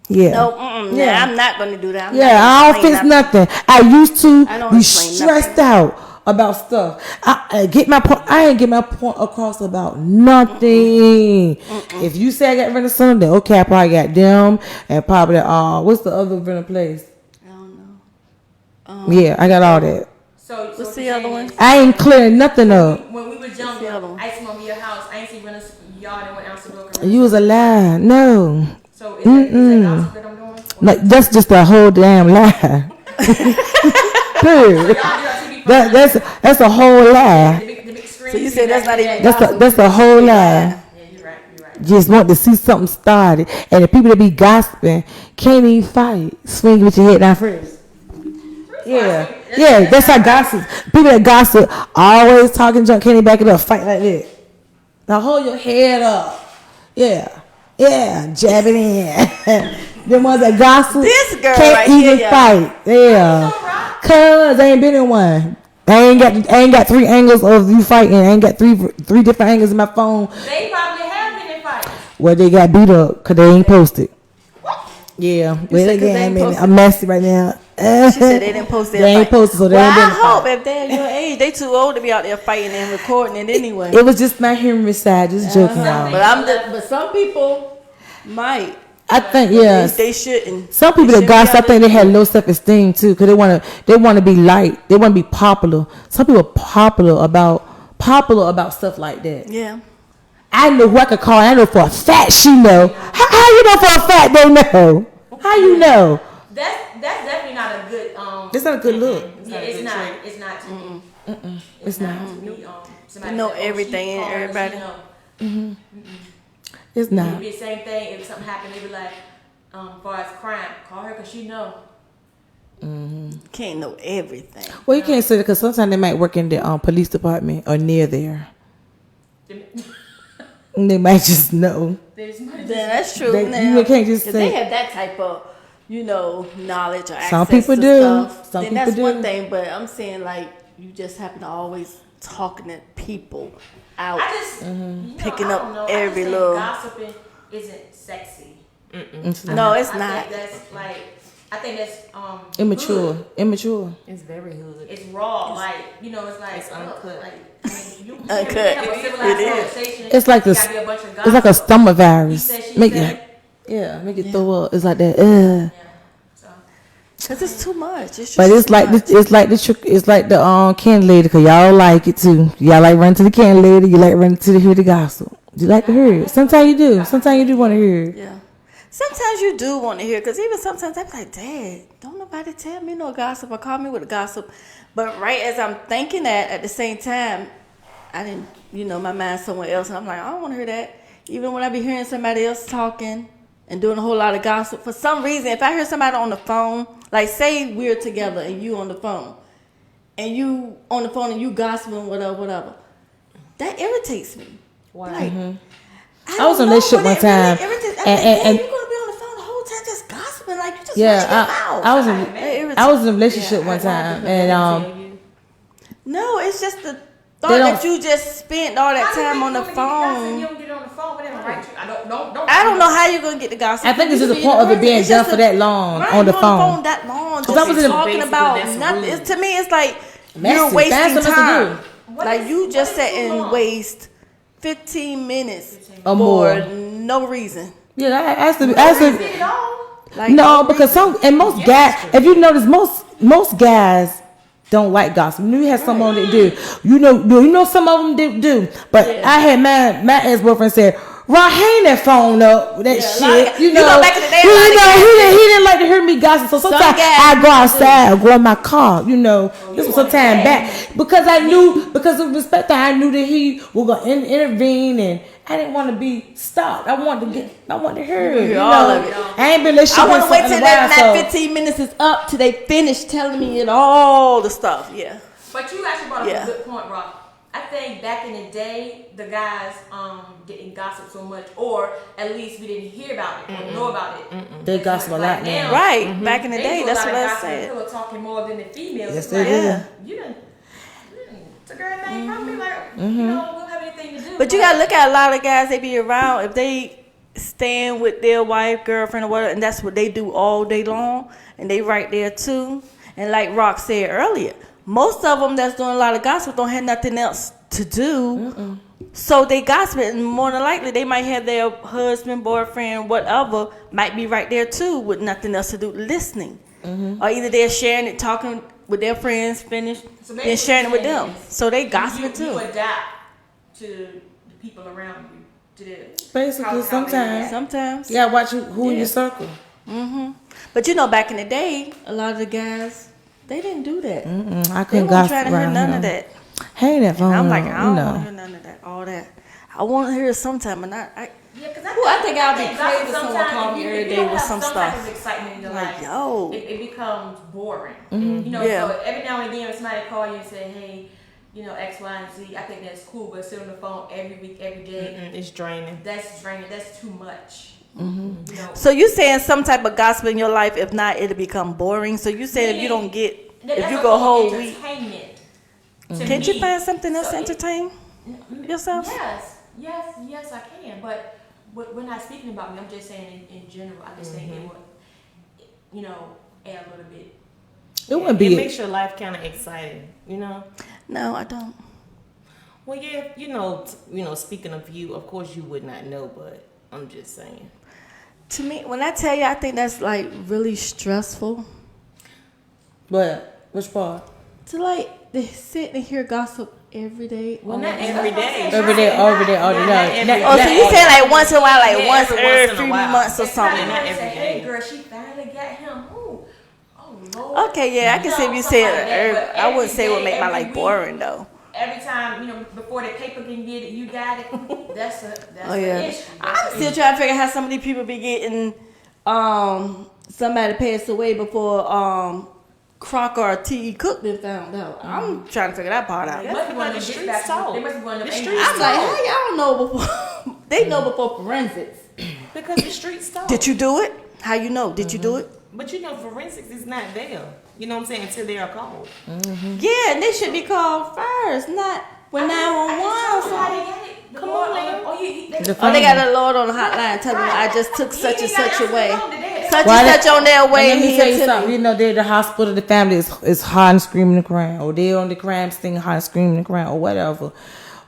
Yeah. No, yeah, I'm not going to do that. I don't fix nothing. I used to be explain stressed out about stuff. I ain't get my point across about nothing. If you say I got rid of something, okay, I probably got them and probably what's the other rental place? I don't know. Yeah, I got all that. So what's the other one? I ain't clearing nothing up. When we was younger, I used to be your house. I ain't see renters yard and went out to look. You was a lie. No. So is that gossip that I'm doing? No, that's just a whole damn lie. Dude, that's a whole lie. So you say that's not even That's a whole lie. Yeah, you're right. Just want to see something started, and the people that be gossiping can't even fight. Swing with your head down first. Yeah, that's how gossip. People that gossip always talking junk, can't even back it up, fight like that. Now hold your head up. Yeah, jab it in. Them ones that gossip This girl can't right even here, fight. Yeah, cause I ain't been in one. I ain't got 3 angles of you fighting. I ain't got three different angles in my phone. They probably have been in fights. Well, they got beat up because they ain't posted. Yeah, well, again, I'm messy right now. She said they didn't post their They ain't fight. posted, so they Well, ain't been in I a hope fight. if they're your age, they too old to be out there fighting and recording it anyway. It was just my humorous side, just joking around. But some people might. I think yes. They shouldn't. Some people that gossip, I think they had low self-esteem too, because they want to be liked, they want to be popular. Some people are popular about stuff like that. Yeah. I know who I could call. I know for a fact she know. How you know for a fact they know? How you know? That's definitely not a good. That's not a good look. Yeah, it's not. It's not to me. It's not. To me. Somebody You know said, everything she and called her, everybody. she know. It's It not. would be the same thing if something happened. They'd be like, far as crime, call her because she know. Can't know everything. Well, you can't say that because sometimes they might work in the police department or near there. And they might just know. Yeah, that's true. You can't just if say. they have that type of, knowledge or access Some people to do. stuff, Some then people that's do. one thing. But I'm saying like you just happen to always talking to people out. I just Picking I up don't know. every I just little- think gossiping isn't sexy. No, it's I not. think that's like. I think that's Immature. hood. Immature. It's very hood. It's raw, like it's like It's uncut. Like, I mean, you Uncut. have a civilized It is. conversation. It's like You this. gotta be a bunch of It's like a gossip. stomach virus. He said, she Make said. it. Make it throw up. It's like that. Yeah. So Because it's too much. It's just But it's too like much. it's like the candy lady, because y'all like it too. Y'all like running to the candy lady. You like running to hear the gossip. You like to hear it. Sometimes you do. Sometimes you do want to hear it. Yeah. Sometimes you do want to hear, because even sometimes I'm like, Dad, don't nobody tell me no gossip or call me with a gossip. But right as I'm thinking that, at the same time, I didn't, my mind's somewhere else. And I'm like, I don't want to hear that. Even when I be hearing somebody else talking and doing a whole lot of gossip, for some reason, if I hear somebody on the phone, like say we're together and you on the phone, and you on the phone and you gossiping, whatever, that irritates me. Why? Like, I was in a relationship one time, and and you're gonna be on the phone the whole time just gossiping, like you just I was in a relationship one time, and No, it's just the thought They don't- that you just spent all that time on the You phone. don't get it on the phone. Whatever, right? Don't. I don't know how you're gonna get the gossip. I think it's You just the could be point of in it being It's done just for a- that long right, on the you're phone. that long, Because I was just in a- talking Basically, about that's nothing. rude. To me, it's like Messy. you're Find wasting something else to time. What Like is- you what just is sat too and long? waste 15 minutes Or for more. no reason. Yeah, I asked Get the it all. Like no, because most guys, if you notice, most guys don't like gossip. You have some on that do. You know some of them do. But I had my ex-boyfriend said, Rock, hang that phone up with that shit. You know, back in the day, he didn't like to hear me gossip. So sometimes I go outside or go in my car. You know, this was some time back because of respect, I knew that he was gonna intervene, and I didn't want to be stopped. I wanted to hear it. All of it. I ain't been listening. I want to wait till that 15 minutes is up till they finish telling me and all the stuff. Yeah. But you actually brought up a good point, Rob. I think back in the day, the guys didn't gossip so much, or at least we didn't hear about it or know about it. They gossip a lot now. Right. Back in the day, that's what I said. They were talking more than the females. Yes, they did. You done took everything from me, like, you know, we don't have anything to do. But you gotta look at a lot of guys, they be around, if they stand with their wife, girlfriend, or whatever, and that's what they do all day long, and they right there too. And like Rock said earlier, most of them that's doing a lot of gossip don't have nothing else to do. So they gossip, and more than likely they might have their husband, boyfriend, whatever, might be right there too with nothing else to do, listening. Or either they're sharing it, talking with their friends, finished, then sharing it with them. So they gossiping too. You adapt to the people around you. Basically, sometimes. Yeah, watch who in your circle. But you know, back in the day, a lot of the guys, they didn't do that. I They couldn't weren't gossip trying to hear around none him. of that. Hang that phone. I'm like, I don't you want to know. hear none of that, all that. I want to hear it sometime, and I think I'll be crazy if someone called me every day with some type stuff. of excitement in your Like, life, yo. it becomes boring. You know, so every now and then when somebody call you and say, hey, you know, X, Y, and Z, I think that's cool, but sit on the phone every week, every day, It's draining. That's draining. That's too much. You know, So you saying some type of gossip in your life? If not, it'll become boring. So you said if you don't get, if you go a whole week, can't you find something else to entertain yourself? Yes, I can. But we're not speaking about me. I'm just saying in general. I just think it would, you know, add a little bit. It wouldn't be. It makes your life kind of exciting, you know. No, I don't. Well, yeah, you know. Speaking of you, of course you would not know, but I'm just saying. To me, when I tell you, I think that's like really stressful. But which part? To like they sit and hear gossip every day. Well, not every day. Every day. Oh, so you saying like once in a while, like once every 3 months or something? Not every day. Hey, girl, she finally got him. Who? Oh Lord. Okay, yeah, I can see if you said I wouldn't say it would make my life boring though. Every time, you know, before the paper can get it, you got it. That's Oh an yeah, issue. I'm still trying to figure out how some of these people be getting somebody passed away before Crocker or T.E. Cook been found out. I'm trying to figure that part out. They must be one of them streets streets talk. They must be one of them The angry streets I'm like, how y'all know before? They know before forensics. Because the streets talk. Did you do it? How you know? Did you do it? But you know, forensics is not there. You know what I'm saying? Until they are called. Yeah, and they should be called first, not when 911 or something. Come on, Liam. Oh, they got a Lord on the hotline telling me I just took such and such away. Such Why and such on their way. Let me here tell you to something. me. You know, they're the hospital. The family is hot and screaming and crying, or they're on the crime scene, hot and screaming and crying, or whatever.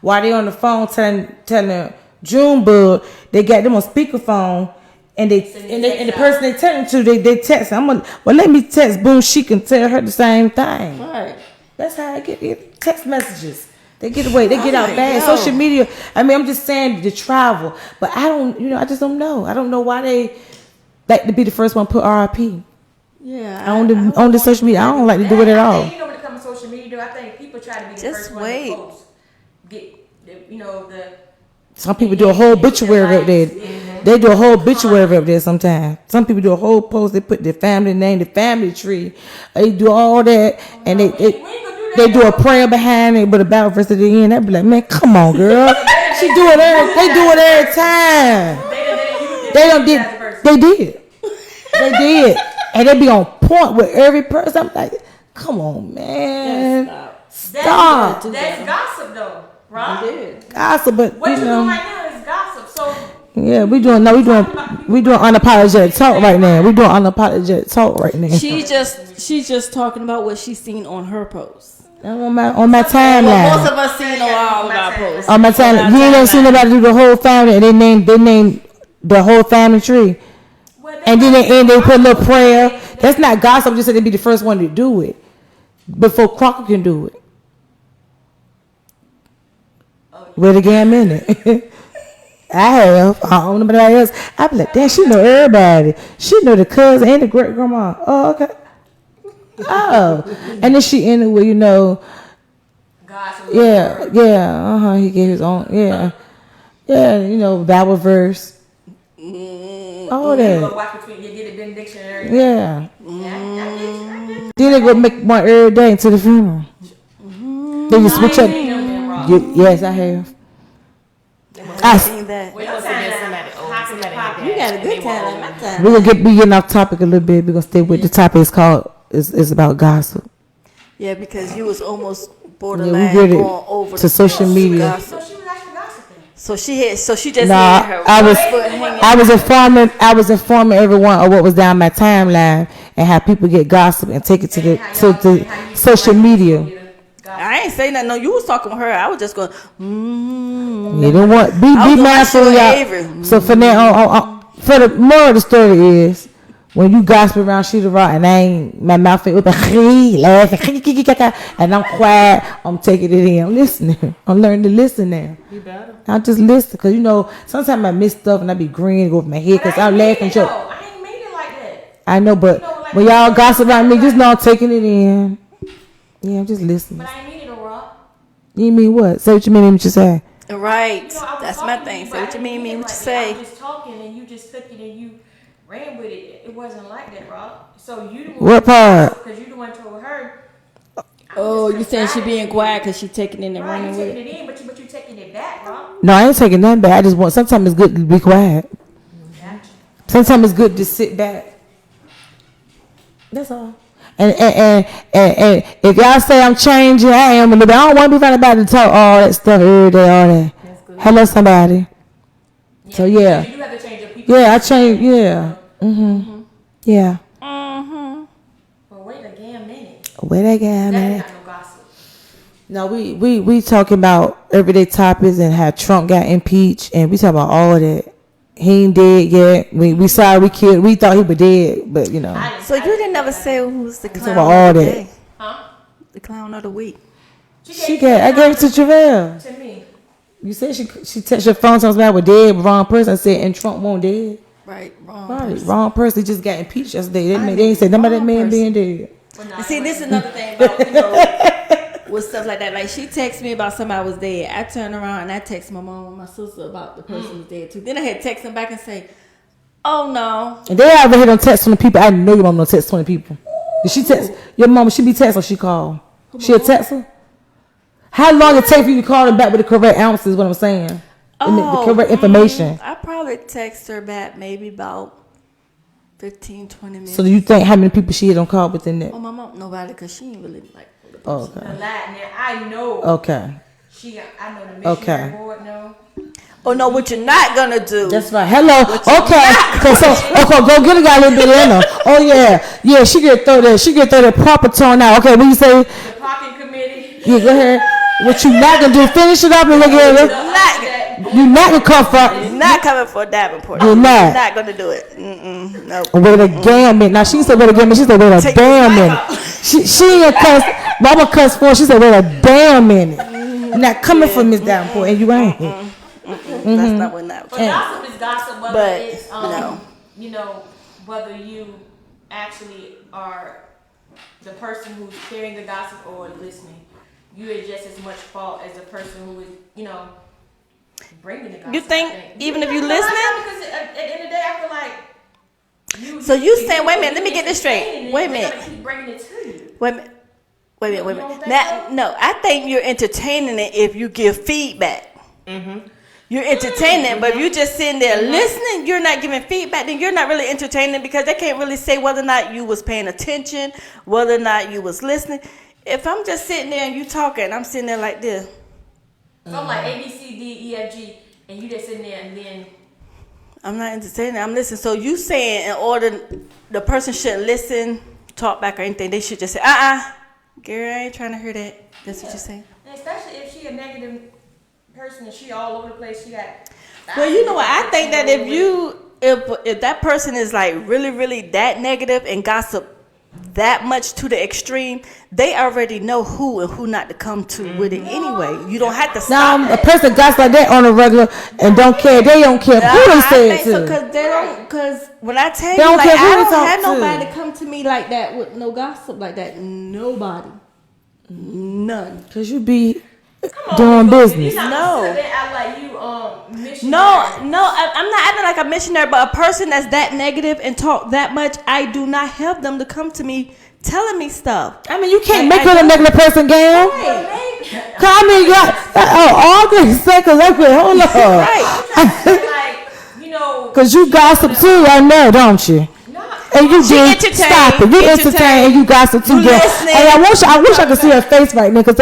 While they on the phone telling Junebug, they got them on speakerphone, and the person they telling to, they text. Let me text Boom. She can tell her the same thing. Right. That's how I get text messages. They get away. They get out like, fast. yo. Social media. I mean, I'm just saying the travel, but I don't. You know, I just don't know. I don't know why they like to be the first one to put RIP. Yeah. On the social media. I don't like to do it at all. You know, when it comes to social media, I think people try to be the Just first one wait. to post. Some people do a whole obituary up there. They do a whole obituary up there sometimes. Some people do a whole post. They put their family name, the family tree. They do all that, and they do a prayer behind it, but a Bible verse at the end. They be like, man, come on, girl. They do it every time. They did, and they be on point with every person. I'm like, come on, man, stop. That's gossip, though, right? Gossip, but What you you're know. doing right now is gossip. So Yeah, we doing unapologetic talk right now. We doing unapologetic talk right now. She's just talking about what she's seen on her post. On my Well, timeline. most of us seen on all of our posts. On my timeline, you ain't never seen nobody do the whole family, and they named the whole family tree, and then they put a little prayer. That's not gossip. Just said they be the first one to do it before Crocker can do it. Wait again a minute. I have. I don't know nobody else. I be like, damn, she know everybody. She know the cousin and the great grandma. Oh, okay. Oh, and then she ended with, yeah. He gave his own, Bible verse. All that. Watch between you get a benediction and everything. Yeah. I get you. Then they go make one every day to the funeral. Then you switch up. Yes, I have. I seen that. Well, somebody You got a good time at my time. We're gonna be getting off topic a little bit. We're gonna stay with the topic. It's about gossip. Yeah, because you was almost Yeah, borderline we get it going over to social media. gossip. So she was actually gossiping. So she just Nah, had her I was foot hanging. I was informing everyone of what was down my timeline and how people get gossip and take it to the social media. I ain't saying nothing. No, you was talking with her. I was just going. You don't want be I was doing my mindful, shit with y'all. Avery. So for now, for the moral of the story is, when you gossip around Sheeta Rock and I ain't, my mouth ain't open, laughing, and I'm quiet, I'm taking it in, I'm listening. I'm learning to listen now. You better. I just listen, because sometimes I miss stuff and I be grinning over my head because I'm laughing. I ain't mean it like that. I know, but when y'all gossip about me, just know I'm taking it in. Yeah, I'm just listening. But I ain't mean it, Rob. You mean what? Say what you mean what you say. Right. I was That's my talking to thing. you, Say but what you I didn't mean what you like say. I was just talking and you just took it and you ran with it. It wasn't like that, Rob. So you the one. What part? Because you the one told her. Oh, you saying she being quiet because she taking it and Right, running you with taking it? it in, but you taking it back, Rob. No, I ain't taking nothing back. I just want, sometimes it's good to be quiet. Gotcha. Sometimes it's good to sit back. That's all. And if y'all say I'm changing, I am a little bit. I don't want to be running about to talk all that stuff every day, all that. Hello, somebody. So yeah. You have to change your people. Yeah, I changed. Yeah. Yeah. Well, wait a damn minute. Wait again, man. That's not no gossip. No, we talking about everyday topics and how Trump got impeached, and we talking about all of that. He ain't dead yet. We sorry we killed. We thought he was dead, but So you didn't never say who's the talking clown about all of the that. day? Huh? The clown of the week. I gave it to Jarrell. To me. You said she texted your phone, tells me I was dead, but wrong person. I said, and Trump won't dead. Right, wrong. Right, person. wrong person. He just got impeached yesterday. They ain't said nothing about that man being dead. And see, this is another thing about, with stuff like that. Like, she texted me about somebody was dead. I turned around and I text my mom and my sister about the person was dead too. Then I had to text them back and say, oh no. And they already don't text 20 people. I know your mom don't text 20 people. Did she text your mom? She be text or she call? She a text her? How long it take for you to call her back with the correct answers is what I'm saying. The correct information. I probably text her back maybe about 15, 20 minutes. So do you think how many people she don't call within that? Oh, my mom, nobody, because she ain't really like. Oh, okay. A lot. Now I know. Okay. I know the missionary board. No. Oh no, what you're not gonna do? That's right. Hello. Okay. So go get a guy a little bit in her. Oh yeah. She could throw that proper tone out. Okay, what you say? The parking committee. Yeah, go ahead. What you not gonna do? Finish it up and look at it. You not gonna come for. You're not coming for a Davenport. You're not. You're not gonna do it. No. Wait a damn minute. Now she said wait a damn minute. She said wait a Take damn your minute. She ain't cuss. Mama cuss for. She said wait a damn minute. You're not coming for Miss Davenport and you ain't. That's not what not. But gossip is gossip, whether But, it's no. whether you actually are the person who's carrying the gossip or listening. You are just as much fault as the person who is, bringing the gossip. You think even if you listening? Because at the end of the day, I feel like So you saying, wait a minute, let me get this straight. Wait a they're minute. gonna keep bringing it to you. Wait a minute. Wait a You don't minute. think Now, so? no, I think you're entertaining it if you give feedback. You're entertaining it, but if you're just sitting there listening, you're not giving feedback, then you're not really entertaining because they can't really say whether or not you was paying attention, whether or not you was listening. If I'm just sitting there and you talking, I'm sitting there like this. So I'm like A, B, C, D, E, F, G, and you just sitting there and then. I'm not entertaining, I'm listening. So you saying in order the person shouldn't listen, talk back or anything, they should just say, Gary, I ain't trying to hear that. That's what you're saying. And especially if she a negative person and she all over the place, she got. Well, you know what? I think that if that person is like really, really that negative and gossip that much to the extreme, they already know who and who not to come to with it anyway. You don't have to stop. Now, a person gossip like that on a regular and don't care. They don't care who they say it to. Because when I tell They you, don't like, care who I they don't talk have to. nobody come to me like that with no gossip like that. Nobody. None. Cause you be doing business. No. Act like you missionary. No, I'm not acting like a missionary, but a person that's that negative and talk that much, I do not help them to come to me telling me stuff. I mean, you can't Like, make her a negative person, Gail. Cause I mean, all this seconds, I could hold up. Right. Like, you know. Cause you gossip too, I know, don't you? And you She did entertained, stop it. You entertain and you gossip too, You Gail. listening. And I wish I could see her face right now, cause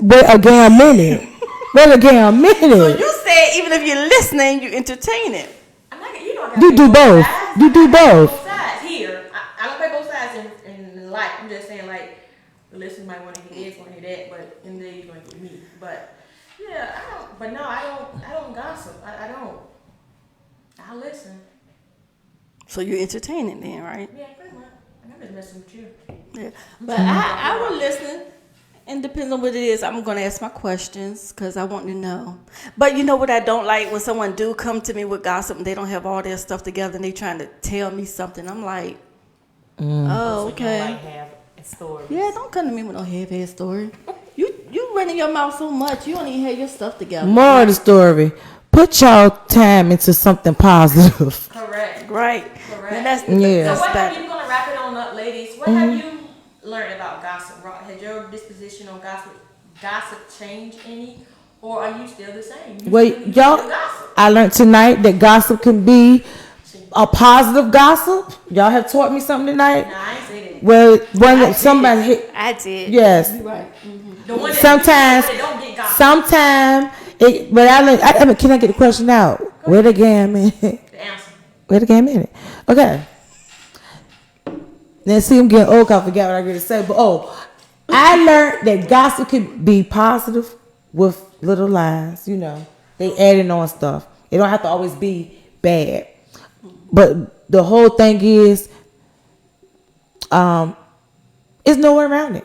wait again a minute. Wait again a So minute. you said even if you're listening, you entertain it. I'm not, you know, I gotta You play do both. sides. You do I gotta play both. both sides here. I don't play both sides in life. I'm just saying, like, the listeners might want to hear this, want to hear that, but in the day you're gonna get me. But yeah, I don't. But no, I don't gossip. I don't. I listen. So you entertain it then, right? Yeah, pretty much. I'm just messing with you. Yeah. But I will listen. And depends on what it is, I'm going to ask my questions because I want to know. But you know what I don't like? When someone do come to me with gossip and they don't have all their stuff together and they trying to tell me something. I'm like, oh, So you don't okay. like have a story. Yeah, don't come to me with no head story. You running your mouth so much, you don't even have your stuff together. More of the story. Put y'all time into something positive. Correct. Right. Correct. And that's, Yeah. that's So what better. have you gonna wrap it on up, ladies? What have you learned about gossip? Has your disposition on gossip changed any, or are you still the same? You Wait, still y'all, gossip? I learned tonight that gossip can be a positive gossip. Y'all have taught me something tonight. Nah, I ain't say that. Well, when somebody hit, I did. yes. You right. The one that Sometimes, the one that don't get gossip. but I mean, can I get the question out? Wait again a minute. The answer. Wait again a minute. Okay. Now see, I'm getting old. I forgot what I was going to say. But I learned that gossip can be positive with little lies. You know, they adding on stuff. It don't have to always be bad. But the whole thing is, it's nowhere around it.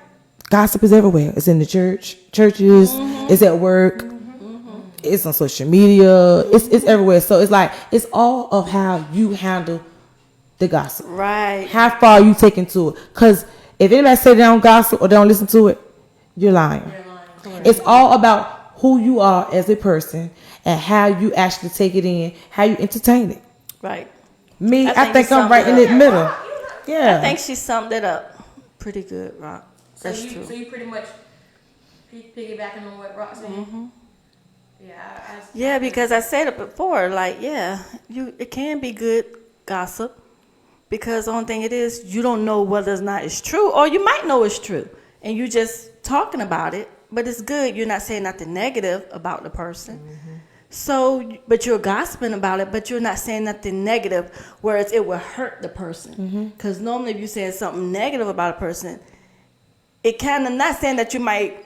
Gossip is everywhere. It's in the churches. It's at work. It's on social media. It's everywhere. So it's like it's all of how you handle the gossip. Right. How far you take into it. Because if anybody say they don't gossip or they don't listen to it, you're lying. It's all about who you are as a person and how you actually take it in, how you entertain it. Right. Me, I think you I'm right in summed the it middle. Yeah. I think she summed it up pretty good, Rock. So That's you, true. So you pretty much piggybacking on what Rock said. Yeah. Yeah, because I said it before, like, yeah, it can be good gossip because the only thing it is, you don't know whether or not it's true, or you might know it's true, and you just talking about it, but it's good. You're not saying nothing negative about the person. So, but you're gossiping about it, but you're not saying nothing negative, whereas it will hurt the person. Because normally if you're saying something negative about a person, it kind of, not saying that you might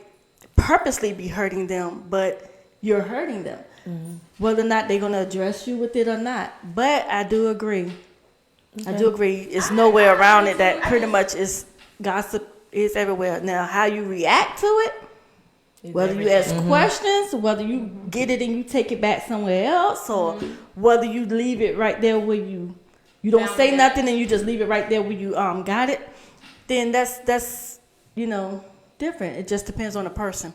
purposely be hurting them, but you're hurting them. Whether or not they're going to address you with it or not. But I do agree. I do agree. It's nowhere around it that pretty much is gossip is everywhere. Now, how you react to it, whether you ask questions, whether you get it and you take it back somewhere else, or whether you leave it right there where you don't say nothing and you just leave it right there where you got it, then that's different. It just depends on the person.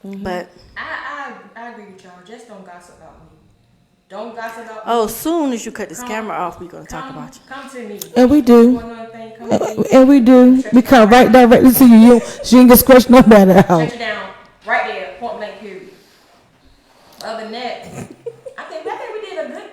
But I agree with y'all. Just don't gossip about me. Don't gossip about me. as soon as you cut this camera off, we're gonna talk about you. Come to me. And we do. One other thing, come to me. And we do. We come right directly to you. She ain't get scratched no matter how. Shut you down. Right there. Point blank period. Other than that, I think we had a good,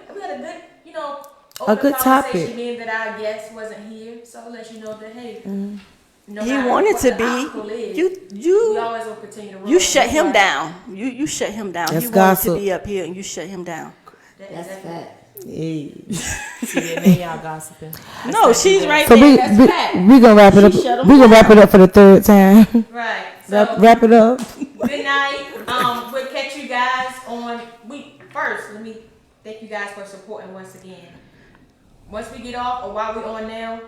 open good topic. conversation being that our guest wasn't here. So I'll let you know that, hey, no He matter wanted what to the obstacle is, be. we You always will continue to roll. you shut him Right. down. You shut him down. That's He wanted gossip. to be up here and you shut him down. That's fact. Hey. See, and then y'all gossiping. No, she's right So there. That's fact. we gonna wrap it up. She shut 'em We gonna wrap down. it up for the third time. Right. So wrap it up. good night. We'll catch you guys on week first. Let me thank you guys for supporting once again. Once we get off or while we're on now,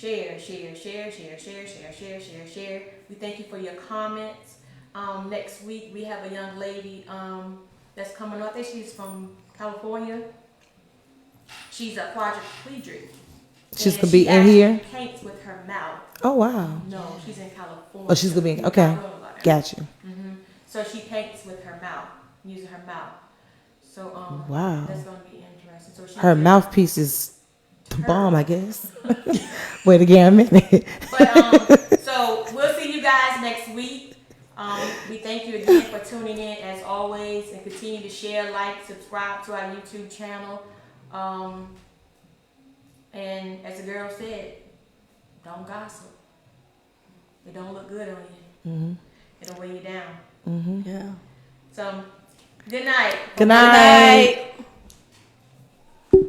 share, share, share, share, share, share, share, share, share. We thank you for your comments. Next week we have a young lady that's coming on. I think she's from California. She's a quadriplegic. She's And gonna be she in actually here. paints with her mouth. Oh wow. No, she's in California. Oh, she's gonna be in. You Okay, not know about her. got you. So she paints with her mouth, using her mouth. So Wow. that's gonna be interesting. So she Her mouthpiece is the bomb, I guess. Wait again a minute. But so we'll see you guys next week. We thank you again for tuning in as always, and continue to share, like, subscribe to our YouTube channel. And as the girl said, don't gossip. It don't look good on you. It'll weigh you down. Yeah. So, good night. Good night. Night.